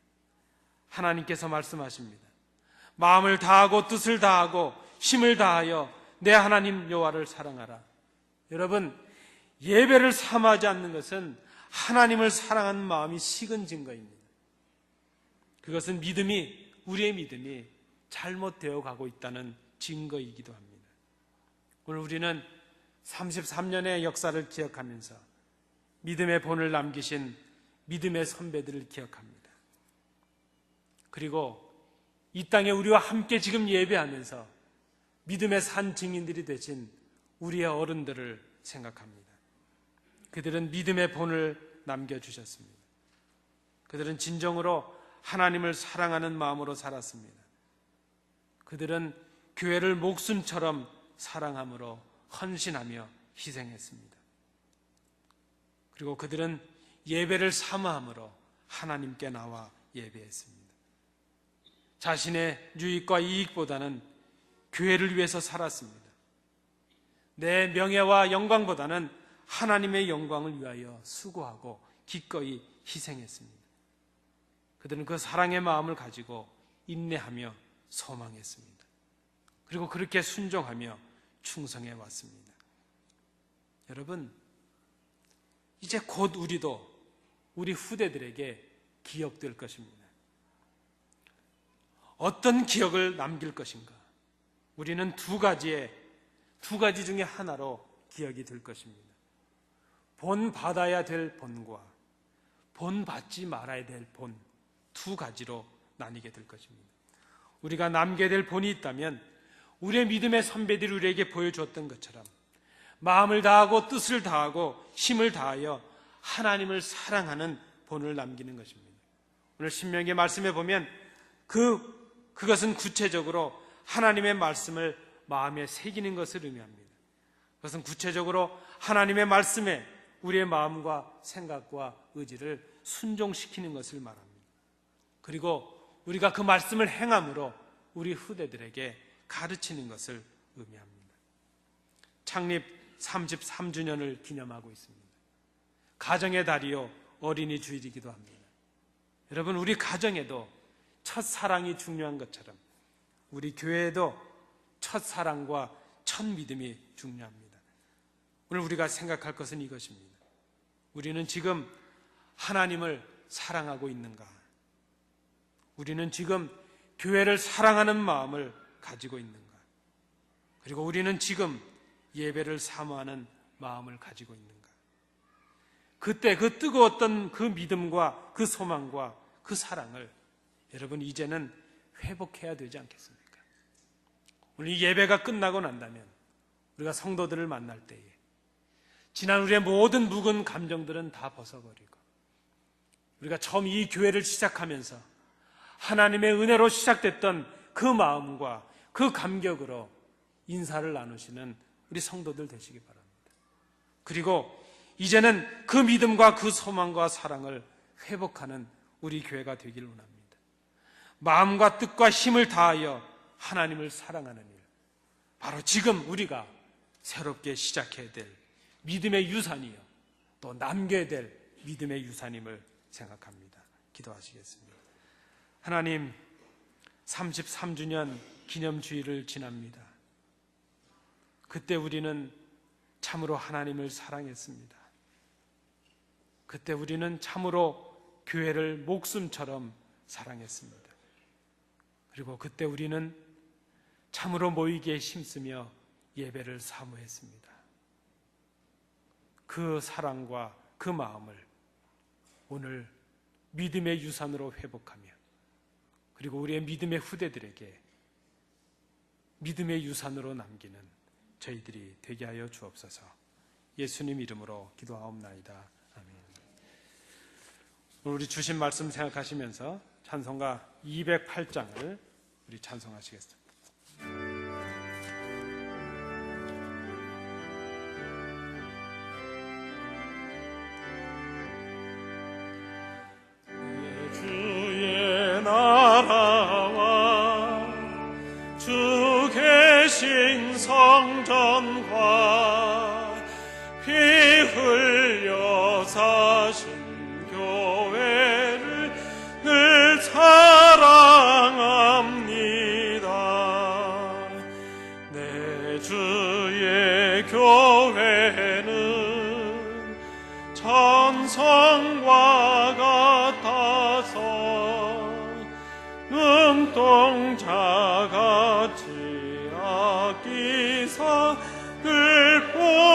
하나님께서 말씀하십니다. 마음을 다하고 뜻을 다하고 힘을 다하여 내 하나님 여호와를 사랑하라. 여러분, 예배를 사모하지 않는 것은 하나님을 사랑하는 마음이 식은 증거입니다. 그것은 우리의 믿음이 잘못되어 가고 있다는 증거이기도 합니다. 오늘 우리는 33년의 역사를 기억하면서 믿음의 본을 남기신 믿음의 선배들을 기억합니다. 그리고 이 땅에 우리와 함께 지금 예배하면서 믿음의 산 증인들이 되신 우리의 어른들을 생각합니다. 그들은 믿음의 본을 남겨주셨습니다. 그들은 진정으로 하나님을 사랑하는 마음으로 살았습니다. 그들은 교회를 목숨처럼 사랑함으로 헌신하며 희생했습니다. 그리고 그들은 예배를 사모함으로 하나님께 나와 예배했습니다. 자신의 유익과 이익보다는 교회를 위해서 살았습니다. 내 명예와 영광보다는 하나님의 영광을 위하여 수고하고 기꺼이 희생했습니다. 그들은 그 사랑의 마음을 가지고 인내하며 소망했습니다. 그리고 그렇게 순종하며 충성해 왔습니다. 여러분, 이제 곧 우리도 우리 후대들에게 기억될 것입니다. 어떤 기억을 남길 것인가? 우리는 두 가지 중에 하나로 기억이 될 것입니다. 본받아야 될 본과 본받지 말아야 될 본, 두 가지로 나뉘게 될 것입니다. 우리가 남겨야 될 본이 있다면 우리의 믿음의 선배들이 우리에게 보여주었던 것처럼 마음을 다하고 뜻을 다하고 힘을 다하여 하나님을 사랑하는 본을 남기는 것입니다. 오늘 신명기 말씀에 보면 그것은 구체적으로 하나님의 말씀을 마음에 새기는 것을 의미합니다. 그것은 구체적으로 하나님의 말씀에 우리의 마음과 생각과 의지를 순종시키는 것을 말합니다. 그리고 우리가 그 말씀을 행함으로 우리 후대들에게 가르치는 것을 의미합니다. 창립 33주년을 기념하고 있습니다. 가정의 달이요 어린이 주일이기도 합니다. 여러분, 우리 가정에도 첫사랑이 중요한 것처럼 우리 교회에도 첫사랑과 첫 믿음이 중요합니다. 오늘 우리가 생각할 것은 이것입니다. 우리는 지금 하나님을 사랑하고 있는가? 우리는 지금 교회를 사랑하는 마음을 가지고 있는가? 그리고 우리는 지금 예배를 사모하는 마음을 가지고 있는가? 그때 그 뜨거웠던 그 믿음과 그 소망과 그 사랑을 여러분 이제는 회복해야 되지 않겠습니까? 오늘 이 예배가 끝나고 난다면 우리가 성도들을 만날 때에 지난 우리의 모든 묵은 감정들은 다 벗어버리고 우리가 처음 이 교회를 시작하면서 하나님의 은혜로 시작됐던 그 마음과 그 감격으로 인사를 나누시는 우리 성도들 되시기 바랍니다. 그리고 이제는 그 믿음과 그 소망과 사랑을 회복하는 우리 교회가 되기를 원합니다. 마음과 뜻과 힘을 다하여 하나님을 사랑하는 일, 바로 지금 우리가 새롭게 시작해야 될 믿음의 유산이요, 또 남겨야 될 믿음의 유산임을 생각합니다. 기도하시겠습니다. 하나님, 33주년 기념주일을 지납니다. 그때 우리는 참으로 하나님을 사랑했습니다. 그때 우리는 참으로 교회를 목숨처럼 사랑했습니다. 그리고 그때 우리는 참으로 모이기에 힘쓰며 예배를 사모했습니다. 그 사랑과 그 마음을 오늘 믿음의 유산으로 회복하며, 그리고 우리의 믿음의 후대들에게 믿음의 유산으로 남기는 저희들이 되게 하여 주옵소서. 예수님 이름으로 기도하옵나이다. 아멘. 우리 주신 말씀 생각하시면서 찬송가 208장을 우리 찬송하시겠습니다. 주의 나라와 주 계신 성전과 피 흘려 사신 교회를 늘 사랑합니다. 내 주의 교회는 천성과 같아서 눈동자같이 아끼사 늘 보호하시네.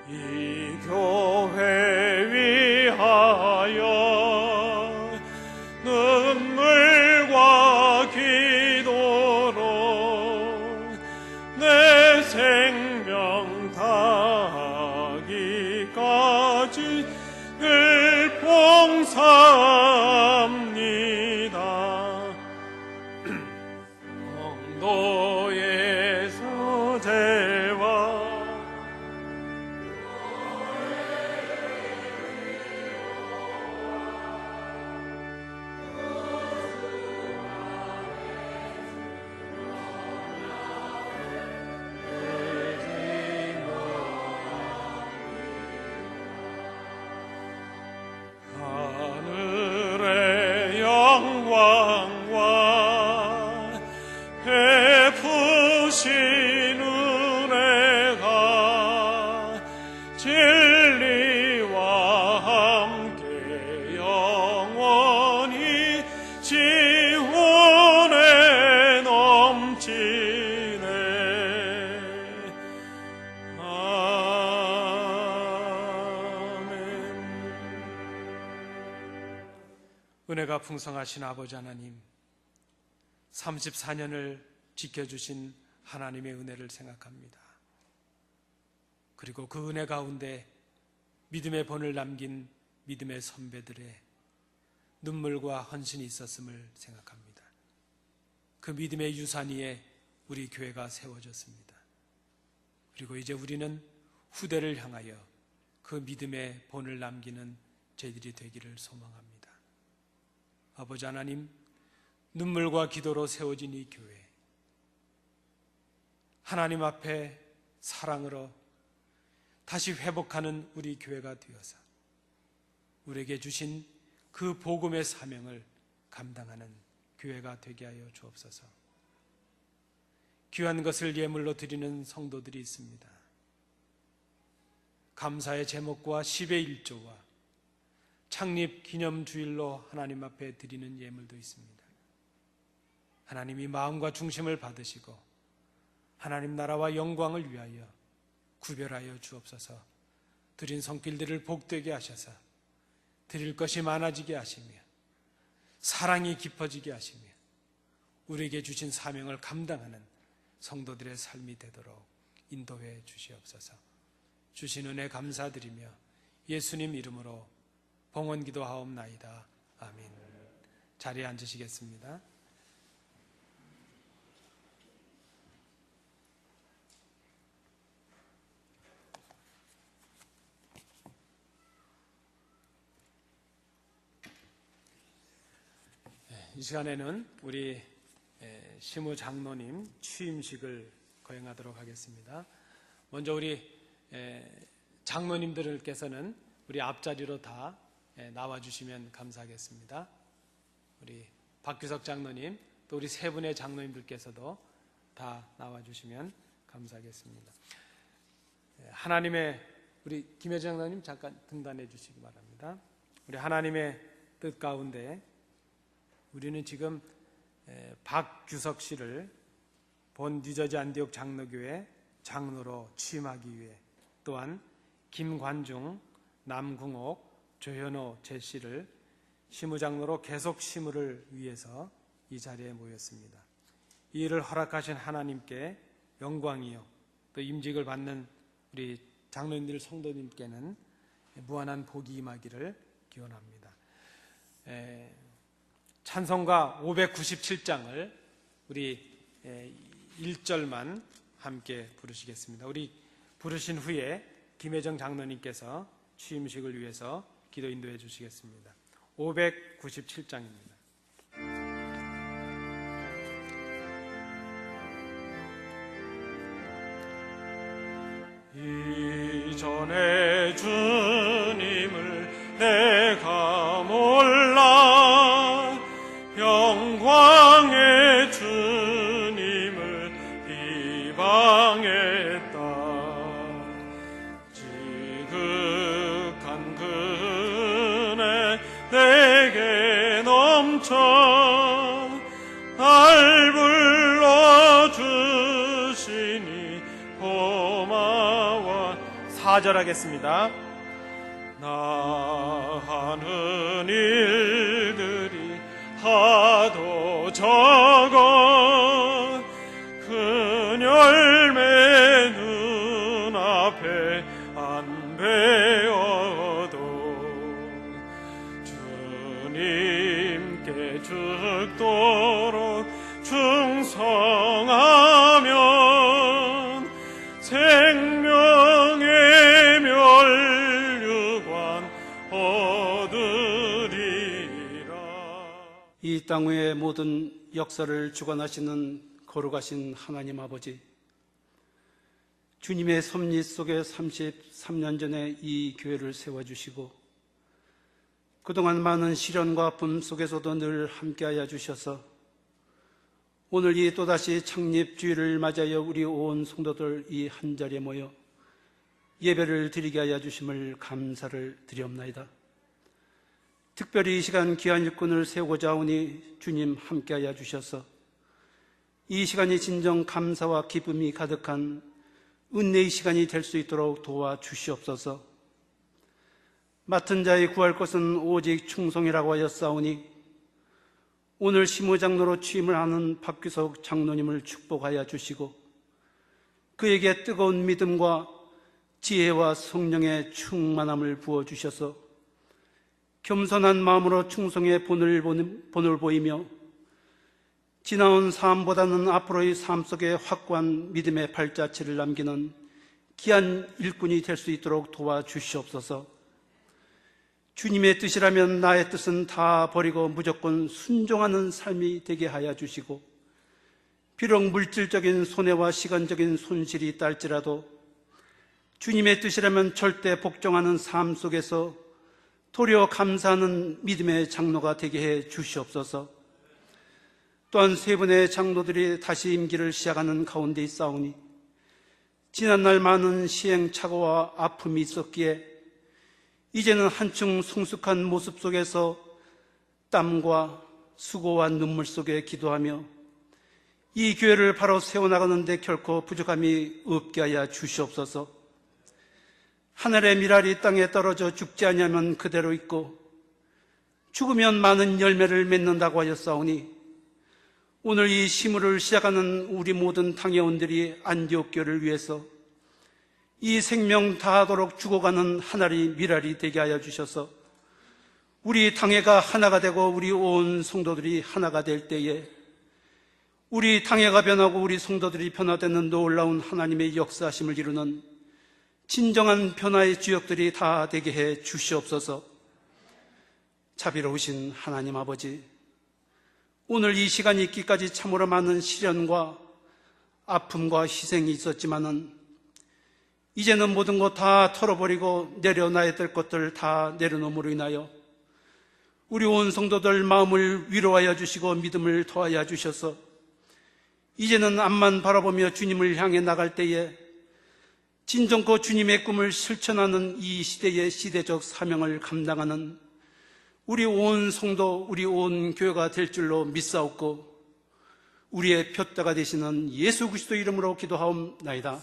이 교회 위하여 눈물과 기도로 내 생명 다하기까지 늘 봉사합니다. 성도의 수제와 하늘의 영광과 베푸신 은혜가 진리와 함께 영원히 지원에 넘치네. 은혜가 풍성하신 아버지 하나님, 34년을 지켜주신 하나님의 은혜를 생각합니다. 그리고 그 은혜 가운데 믿음의 본을 남긴 믿음의 선배들의 눈물과 헌신이 있었음을 생각합니다. 그 믿음의 유산 위에 우리 교회가 세워졌습니다. 그리고 이제 우리는 후대를 향하여 그 믿음의 본을 남기는 저희들이 되기를 소망합니다. 아버지 하나님, 눈물과 기도로 세워진 이 교회, 하나님 앞에 사랑으로 다시 회복하는 우리 교회가 되어서 우리에게 주신 그 복음의 사명을 감당하는 교회가 되게 하여 주옵소서. 귀한 것을 예물로 드리는 성도들이 있습니다. 감사의 제목과 10의 1조와 창립 기념주일로 하나님 앞에 드리는 예물도 있습니다. 하나님이 마음과 중심을 받으시고 하나님 나라와 영광을 위하여 구별하여 주옵소서. 드린 손길들을 복되게 하셔서 드릴 것이 많아지게 하시며 사랑이 깊어지게 하시며 우리에게 주신 사명을 감당하는 성도들의 삶이 되도록 인도해 주시옵소서. 주신 은혜 감사드리며 예수님 이름으로 봉헌 기도하옵나이다. 아멘. 자리에 앉으시겠습니다. 이 시간에는 우리 시무 장로님 취임식을 거행하도록 하겠습니다. 먼저 우리 장로님들께서는 우리 앞자리로 다 나와주시면 감사하겠습니다. 우리 박규석 장로님, 또 우리 세 분의 장로님들께서도 다 나와주시면 감사하겠습니다. 하나님의, 우리 김혜정 장로님 잠깐 등단해 주시기 바랍니다. 우리 하나님의 뜻 가운데 우리는 지금 박규석 씨를 본 뉴저지 안디옥 장로교회 장로로 취임하기 위해, 또한 김관중, 남궁옥, 조현호 제 씨를 시무장로로 계속 심으를 위해서 이 자리에 모였습니다. 이 일을 허락하신 하나님께 영광이요, 또 임직을 받는 우리 장로님들 성도님께는 무한한 복이 임하기를 기원합니다. 찬송가 597장을 우리 1절만 함께 부르시겠습니다. 우리 부르신 후에 김혜정 장로님께서 취임식을 위해서 기도 인도해 주시겠습니다. 597장입니다. 이전에 주님을 내가 몰라 영광의 주님을 비방했다. 지극한 그네 내게 넘쳐 날 불러주시니 고마워. 4절 하겠습니다. 나 하는 일들이 하도 적어 그 열매 눈앞에 안 배워도 주님께 죽도록 충성하면 생명의 멸류관 얻으리라. 이 땅 위의 모든 역사를 주관하시는 거룩하신 하나님 아버지, 주님의 섭리 속에 33년 전에 이 교회를 세워주시고 그동안 많은 시련과 아픔 속에서도 늘 함께하여 주셔서 오늘 이 또다시 창립주일을 맞이하여 우리 온 성도들 이 한자리에 모여 예배를 드리게 하여 주심을 감사를 드리옵나이다. 특별히 이 시간 귀한 일꾼을 세우고자 하오니 주님 함께하여 주셔서 이 시간이 진정 감사와 기쁨이 가득한 은혜의 시간이 될 수 있도록 도와주시옵소서. 맡은 자의 구할 것은 오직 충성이라고 하였사오니 오늘 시무장로로 취임을 하는 박규석 장로님을 축복하여 주시고 그에게 뜨거운 믿음과 지혜와 성령의 충만함을 부어주셔서 겸손한 마음으로 충성의 본을 보이며 지나온 삶보다는 앞으로의 삶 속에 확고한 믿음의 발자취를 남기는 귀한 일꾼이 될 수 있도록 도와주시옵소서. 주님의 뜻이라면 나의 뜻은 다 버리고 무조건 순종하는 삶이 되게 하여 주시고 비록 물질적인 손해와 시간적인 손실이 있다 할지라도 주님의 뜻이라면 절대 복종하는 삶 속에서 도리어 감사하는 믿음의 장로가 되게 해 주시옵소서. 또한 세 분의 장로들이 다시 임기를 시작하는 가운데 있사오니 지난날 많은 시행착오와 아픔이 있었기에 이제는 한층 성숙한 모습 속에서 땀과 수고와 눈물 속에 기도하며 이 교회를 바로 세워나가는 데 결코 부족함이 없게 하여 주시옵소서. 하늘의 밀알이 땅에 떨어져 죽지 아니하면 그대로 있고 죽으면 많은 열매를 맺는다고 하였사오니 오늘 이 시무를 시작하는 우리 모든 당회원들이 안디옥 교회를 위해서 이 생명 다하도록 죽어가는 하나리 미랄이 되게 하여 주셔서 우리 당회가 하나가 되고 우리 온 성도들이 하나가 될 때에 우리 당회가 변하고 우리 성도들이 변화되는 놀라운 하나님의 역사하심을 이루는 진정한 변화의 주역들이 다 되게 해 주시옵소서. 자비로우신 하나님 아버지, 오늘 이 시간이 있기까지 참으로 많은 시련과 아픔과 희생이 있었지만은 이제는 모든 것 다 털어버리고 내려놔야 될 것들 다 내려놓음으로 인하여 우리 온 성도들 마음을 위로하여 주시고 믿음을 더하여 주셔서 이제는 앞만 바라보며 주님을 향해 나갈 때에 진정코 주님의 꿈을 실천하는 이 시대의 시대적 사명을 감당하는 우리 온 성도, 우리 온 교회가 될 줄로 믿사옵고 우리의 표대가 되시는 예수 그리스도 이름으로 기도하옵나이다.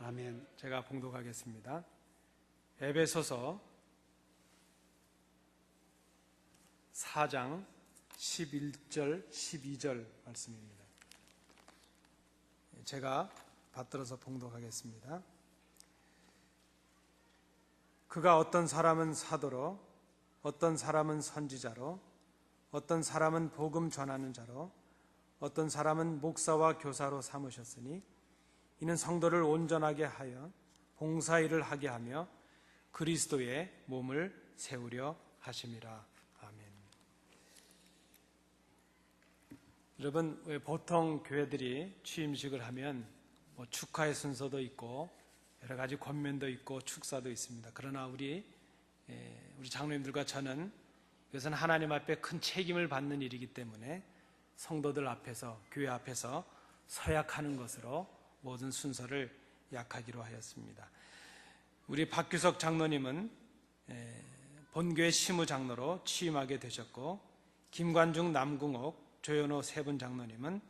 아멘. 제가 봉독하겠습니다. 에베소서 4장 11절 12절 말씀입니다. 제가 받들어서 봉독하겠습니다. 그가 어떤 사람은 사도로, 어떤 사람은 선지자로, 어떤 사람은 복음 전하는 자로, 어떤 사람은 목사와 교사로 삼으셨으니 이는 성도를 온전하게 하여 봉사일을 하게 하며 그리스도의 몸을 세우려 하심이라. 아멘. 여러분, 왜 보통 교회들이 취임식을 하면 축하의 순서도 있고 여러 가지 권면도 있고 축사도 있습니다. 그러나 우리 장로님들과 저는 이것은 하나님 앞에 큰 책임을 받는 일이기 때문에 성도들 앞에서, 교회 앞에서 서약하는 것으로 모든 순서를 약하기로 하였습니다. 우리 박규석 장로님은 본교회 시무장로로 취임하게 되셨고, 김관중, 남궁옥, 조현호 세 분 장로님은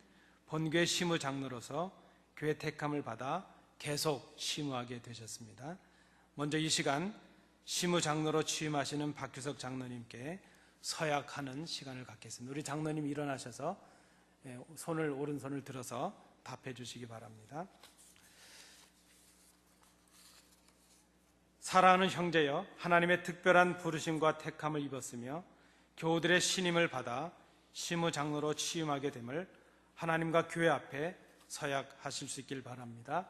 본교회 시무장로로서 교회 택함을 받아 계속 시무하게 되셨습니다. 먼저 이 시간 시무장로로 취임하시는 박규석 장로님께 서약하는 시간을 갖겠습니다. 우리 장로님 일어나셔서 오른손을 들어서 답해 주시기 바랍니다. 사랑하는 형제여, 하나님의 특별한 부르심과 택함을 입었으며 교우들의 신임을 받아 시무장로로 취임하게 됨을 하나님과 교회 앞에 서약하실 수 있길 바랍니다.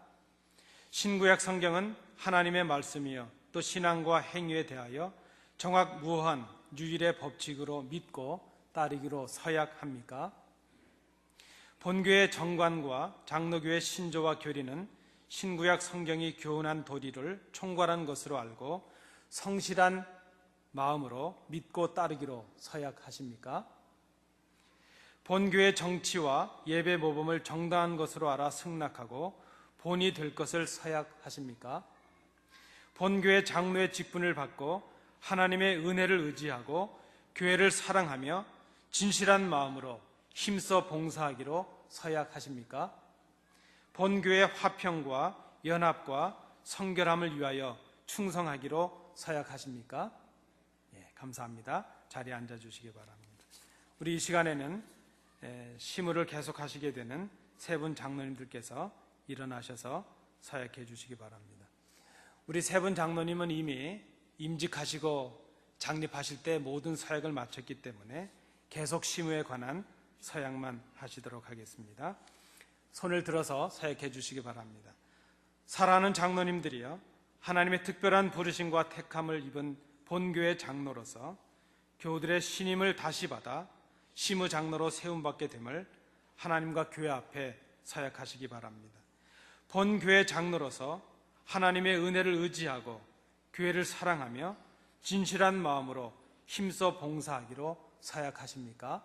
신구약 성경은 하나님의 말씀이요 또 신앙과 행위에 대하여 정확무한 유일의 법칙으로 믿고 따르기로 서약합니까? 본교의 정관과 장로교의 신조와 교리는 신구약 성경이 교훈한 도리를 총괄한 것으로 알고 성실한 마음으로 믿고 따르기로 서약하십니까? 본교의 정치와 예배 모범을 정당한 것으로 알아 승낙하고 본이 될 것을 서약하십니까? 본교의 장로의 직분을 받고 하나님의 은혜를 의지하고 교회를 사랑하며 진실한 마음으로 힘써 봉사하기로 서약하십니까? 본교의 화평과 연합과 성결함을 위하여 충성하기로 서약하십니까? 감사합니다. 자리에 앉아주시기 바랍니다. 우리 이 시간에는 시무를 계속하시게 되는 세 분 장로님들께서 일어나셔서 서약해 주시기 바랍니다. 우리 세 분 장로님은 이미 임직하시고 장립하실 때 모든 서약을 마쳤기 때문에 계속 시무에 관한 서약만 하시도록 하겠습니다. 손을 들어서 서약해 주시기 바랍니다. 사랑하는 장로님들이여, 하나님의 특별한 부르심과 택함을 입은 본교회 장로로서 교우들의 신임을 다시 받아 시무 장로로 세움받게 됨을 하나님과 교회 앞에 서약하시기 바랍니다. 본교회 장로로서 하나님의 은혜를 의지하고 교회를 사랑하며 진실한 마음으로 힘써 봉사하기로 서약하십니까?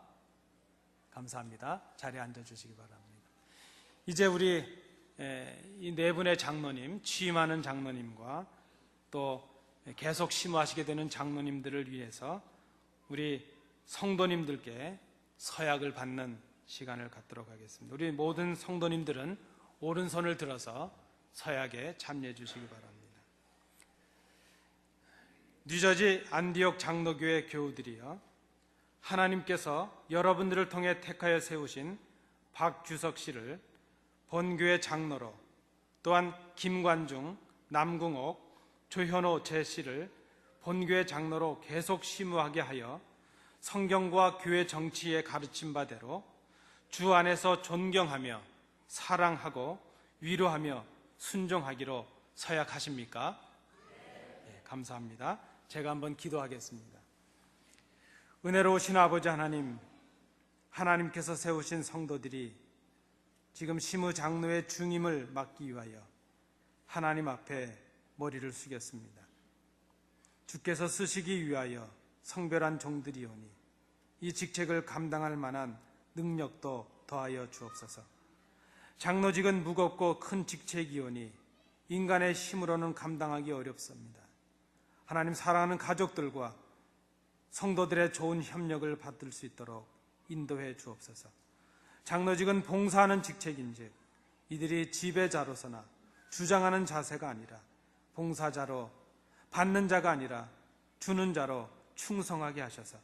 감사합니다. 자리에 앉아주시기 바랍니다. 이제 우리 이 네 분의 장로님, 취임하는 장로님과 또 계속 심호하시게 되는 장로님들을 위해서 우리 성도님들께 서약을 받는 시간을 갖도록 하겠습니다. 우리 모든 성도님들은 오른손을 들어서 서약에 참여해 주시기 바랍니다. 뉴저지 안디옥 장로교회 교우들이여, 하나님께서 여러분들을 통해 택하여 세우신 박규석 씨를 본교회 장로로, 또한 김관중, 남궁옥 조현호 제씨를 본교회 장로로 계속 심우하게 하여 성경과 교회 정치에 가르친 바대로 주 안에서 존경하며 사랑하고 위로하며 순종하기로 서약하십니까? 네, 감사합니다. 제가 한번 기도하겠습니다. 은혜로우신 아버지 하나님, 하나님께서 세우신 성도들이 지금 심우 장로의 중임을 맡기 위하여 하나님 앞에 머리를 숙였습니다. 주께서 쓰시기 위하여 성별한 종들이오니 이 직책을 감당할 만한 능력도 더하여 주옵소서. 장로직은 무겁고 큰 직책이오니 인간의 힘으로는 감당하기 어렵습니다. 하나님, 사랑하는 가족들과 성도들의 좋은 협력을 받을 수 있도록 인도해 주옵소서. 장로직은 봉사하는 직책인즉 이들이 지배자로서나 주장하는 자세가 아니라 봉사자로, 받는 자가 아니라 주는 자로 충성하게 하셔서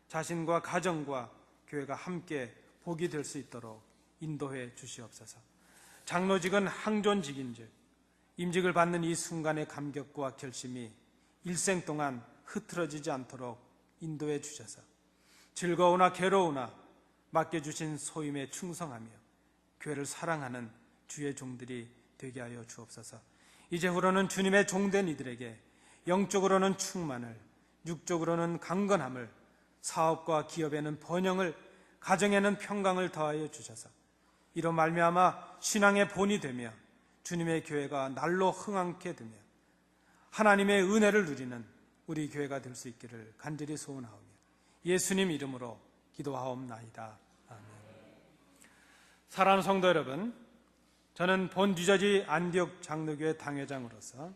자신과 가정과 교회가 함께 복이 될 수 있도록 인도해 주시옵소서. 장로직은 항존직인즉 임직을 받는 이 순간의 감격과 결심이 일생 동안 흐트러지지 않도록 인도해 주셔서 즐거우나 괴로우나 맡겨주신 소임에 충성하며 교회를 사랑하는 주의 종들이 되게 하여 주옵소서. 이제후로는 주님의 종된 이들에게 영적으로는 충만을, 육적으로는 강건함을, 사업과 기업에는 번영을, 가정에는 평강을 더하여 주셔서 이로 말미암아 신앙의 본이 되며 주님의 교회가 날로 흥황케 되며 하나님의 은혜를 누리는 우리 교회가 될 수 있기를 간절히 소원하오며 예수님 이름으로 기도하옵나이다. 아멘. 사랑하는 성도 여러분, 저는 본 뉴저지 안디옥 장로교회 당회장으로서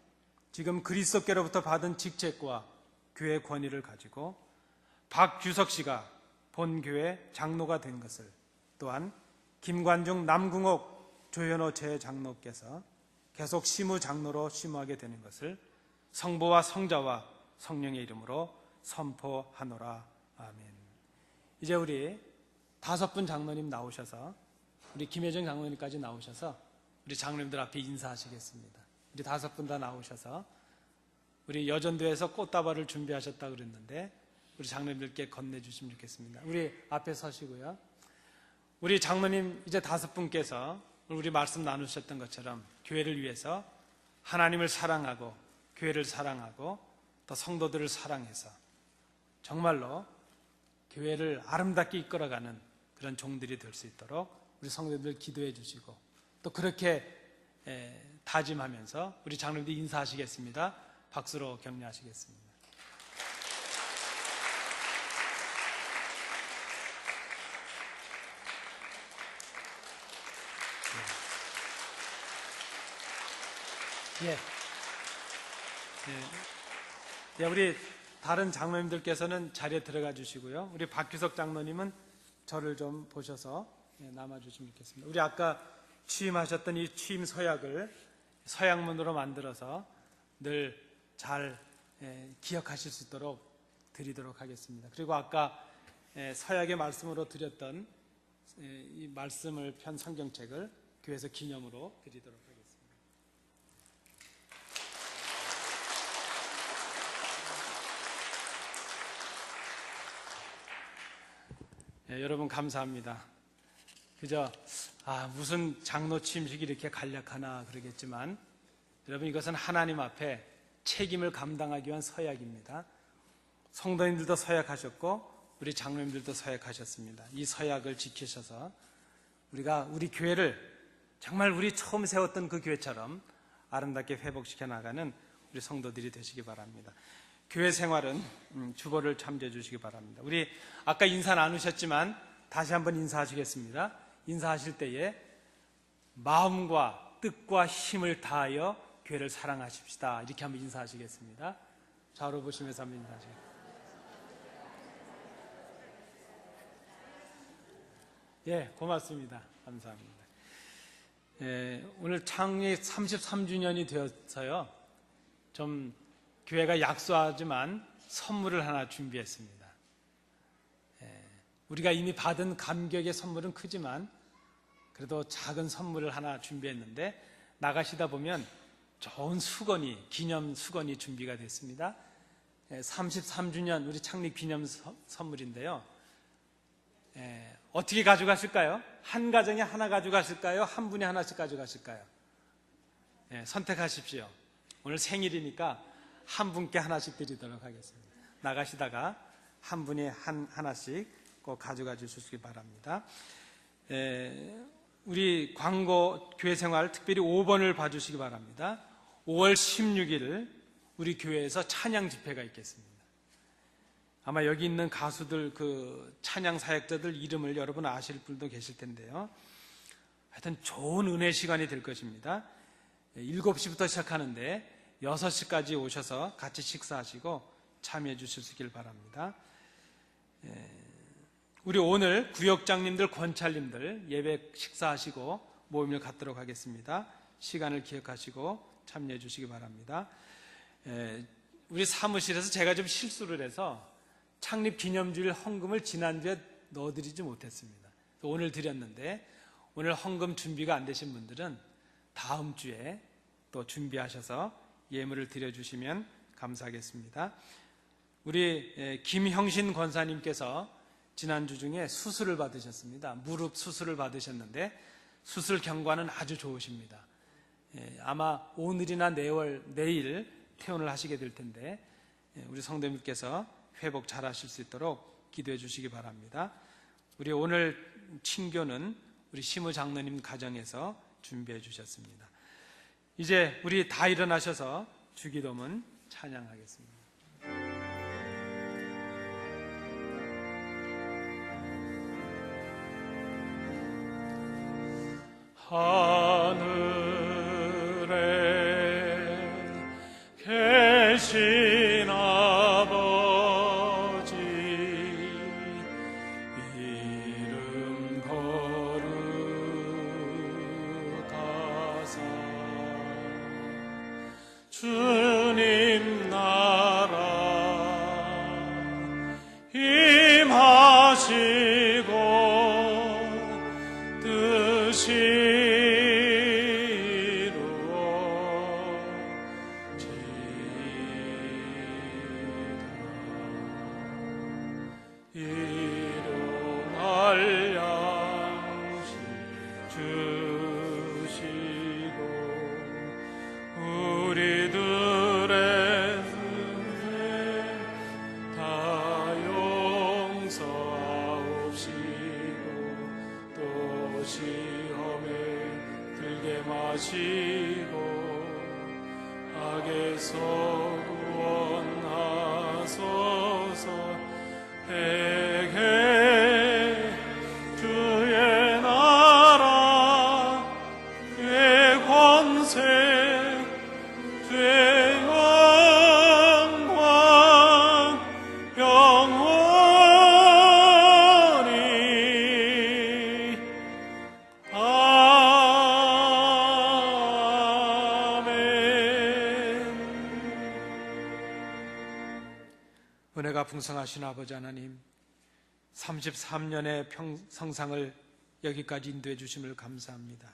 지금 그리스도께로부터 받은 직책과 교회 권위를 가지고 박규석 씨가 본교회 장로가 된 것을, 또한 김관중 남궁옥 조현호 제장로께서 계속 심우 장로로 심우하게 되는 것을 성부와 성자와 성령의 이름으로 선포하노라. 아멘. 이제 우리 5분 장로님 나오셔서, 우리 김혜정 장로님까지 나오셔서 우리 장로님들 앞에 인사하시겠습니다. 우리 5분 다 나오셔서, 우리 여전도에서 꽃다발을 준비하셨다고 그랬는데 우리 장로님들께 건네주시면 좋겠습니다. 우리 앞에 서시고요. 우리 장로님 이제 5분께서 우리 말씀 나누셨던 것처럼 교회를 위해서 하나님을 사랑하고 교회를 사랑하고 또 성도들을 사랑해서 정말로 교회를 아름답게 이끌어가는 그런 종들이 될 수 있도록 우리 성도들 기도해 주시고, 또 그렇게 다짐하면서 우리 장로님들 인사하시겠습니다. 박수로 격려하시겠습니다. 우리 다른 장로님들께서는 자리에 들어가 주시고요. 우리 박규석 장로님은 저를 좀 보셔서 남아 주시면 좋겠습니다. 우리 아까 취임하셨던 이 취임 서약을 서약문으로 만들어서 늘 잘 기억하실 수 있도록 드리도록 하겠습니다. 그리고 아까 서약의 말씀으로 드렸던 이 말씀을 편 성경책을 교회에서 기념으로 드리도록 하겠습니다. 여러분 감사합니다. 그저 무슨 장로 취임식이 이렇게 간략하나 그러겠지만, 여러분 이것은 하나님 앞에 책임을 감당하기 위한 서약입니다. 성도님들도 서약하셨고 우리 장로님들도 서약하셨습니다. 이 서약을 지키셔서 우리가 우리 교회를 정말 우리 처음 세웠던 그 교회처럼 아름답게 회복시켜 나가는 우리 성도들이 되시기 바랍니다. 교회 생활은 주보를 참조해 주시기 바랍니다. 우리 아까 인사 나누셨지만 다시 한번 인사하시겠습니다. 인사하실 때에 마음과 뜻과 힘을 다하여 교회를 사랑하십시다. 이렇게 한번 인사하시겠습니다. 좌우로 보시면서 한번 인사하시겠습니다. 고맙습니다. 감사합니다. 오늘 창립 33주년이 되어서요, 좀 교회가 약소하지만 선물을 하나 준비했습니다. 우리가 이미 받은 감격의 선물은 크지만 그래도 작은 선물을 하나 준비했는데, 나가시다 보면 좋은 수건이, 기념 수건이 준비가 됐습니다. 33주년 우리 창립 기념 선물인데요. 어떻게 가져가실까요? 한 가정에 하나 가져가실까요? 한 분이 하나씩 가져가실까요? 선택하십시오. 오늘 생일이니까 한 분께 하나씩 드리도록 하겠습니다. 나가시다가 한 분이 하나씩 꼭 가져가 주시기 바랍니다. 우리 광고 교회생활 특별히 5번을 봐주시기 바랍니다. 5월 16일 우리 교회에서 찬양 집회가 있겠습니다. 아마 여기 있는 가수들, 그 찬양 사역자들 이름을 여러분 아실 분도 계실 텐데요. 하여튼 좋은 은혜 시간이 될 것입니다. 7시부터 시작하는데 6시까지 오셔서 같이 식사하시고 참여해 주시길 바랍니다. 우리 오늘 구역장님들, 권찰님들 예배 식사하시고 모임을 갖도록 하겠습니다. 시간을 기억하시고 참여해 주시기 바랍니다. 우리 사무실에서 제가 좀 실수를 해서 창립 기념주일 헌금을 지난주에 넣어드리지 못했습니다. 오늘 드렸는데 오늘 헌금 준비가 안 되신 분들은 다음 주에 또 준비하셔서 예물을 드려주시면 감사하겠습니다. 우리 김형신 권사님께서 지난주 중에 수술을 받으셨습니다. 무릎 수술을 받으셨는데 수술 경과는 아주 좋으십니다. 아마 오늘이나 내일 퇴원을 하시게 될 텐데 우리 성도님께서 회복 잘 하실 수 있도록 기도해 주시기 바랍니다. 우리 오늘 친교는 우리 시무 장로님 가정에서 준비해 주셨습니다. 이제 우리 다 일어나셔서 주기도문 찬양하겠습니다. 하늘에 계신 아버지 이름 거룩하사 주님 나라 임하시고 뜻이 일용할 양식 주시고 우리들의 죄 다 용서하옵시고 또 시험에 들게 마시고 악에서 구원하소서. 내게 주의 나라 주의 권세 주의 영광 영원히 아멘. 은혜가 풍성하신 아버지 하나님, 33년의 성상을 여기까지 인도해 주심을 감사합니다.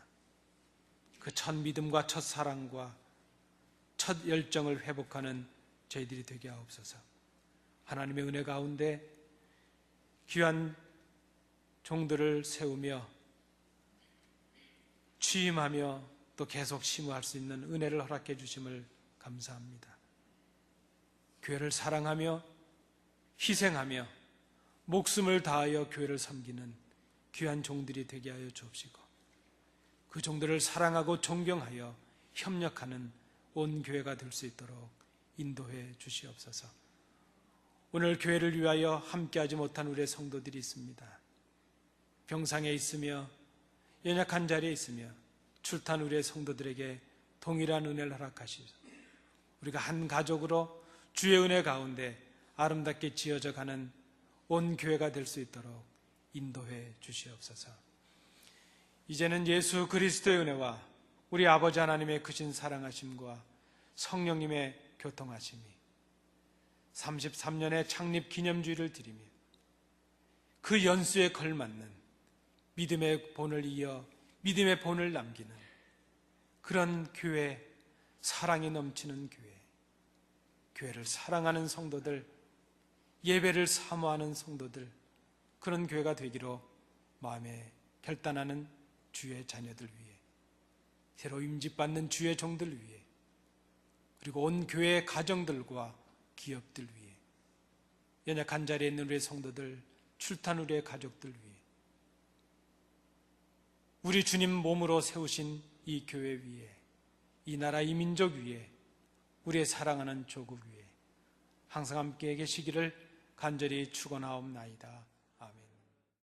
그 첫 믿음과 첫 사랑과 첫 열정을 회복하는 저희들이 되게 하옵소서. 하나님의 은혜 가운데 귀한 종들을 세우며 취임하며 또 계속 심호할 수 있는 은혜를 허락해 주심을 감사합니다. 교회를 사랑하며 희생하며 목숨을 다하여 교회를 섬기는 귀한 종들이 되게 하여 주옵시고 그 종들을 사랑하고 존경하여 협력하는 온 교회가 될 수 있도록 인도해 주시옵소서. 오늘 교회를 위하여 함께하지 못한 우리의 성도들이 있습니다. 병상에 있으며 연약한 자리에 있으며 출탄 우리의 성도들에게 동일한 은혜를 허락하시소. 우리가 한 가족으로 주의 은혜 가운데 아름답게 지어져 가는 온 교회가 될 수 있도록 인도해 주시옵소서. 이제는 예수 그리스도의 은혜와 우리 아버지 하나님의 크신 사랑하심과 성령님의 교통하심이 33년의 창립 기념주의를 드리며 그 연수에 걸맞는 믿음의 본을 이어 믿음의 본을 남기는 그런 교회 사랑이 넘치는 교회, 교회를 사랑하는 성도들, 예배를 사모하는 성도들, 그런 교회가 되기로 마음에 결단하는 주의 자녀들 위해, 새로 임직받는 주의 종들 위해, 그리고 온 교회의 가정들과 기업들 위해, 연약한 자리에 있는 우리의 성도들, 출탄 우리의 가족들 위해, 우리 주님 몸으로 세우신 이 교회 위에, 이 나라 이 민족 위에, 우리의 사랑하는 조국 위에 항상 함께 계시기를 간절히 축원하옵나이다.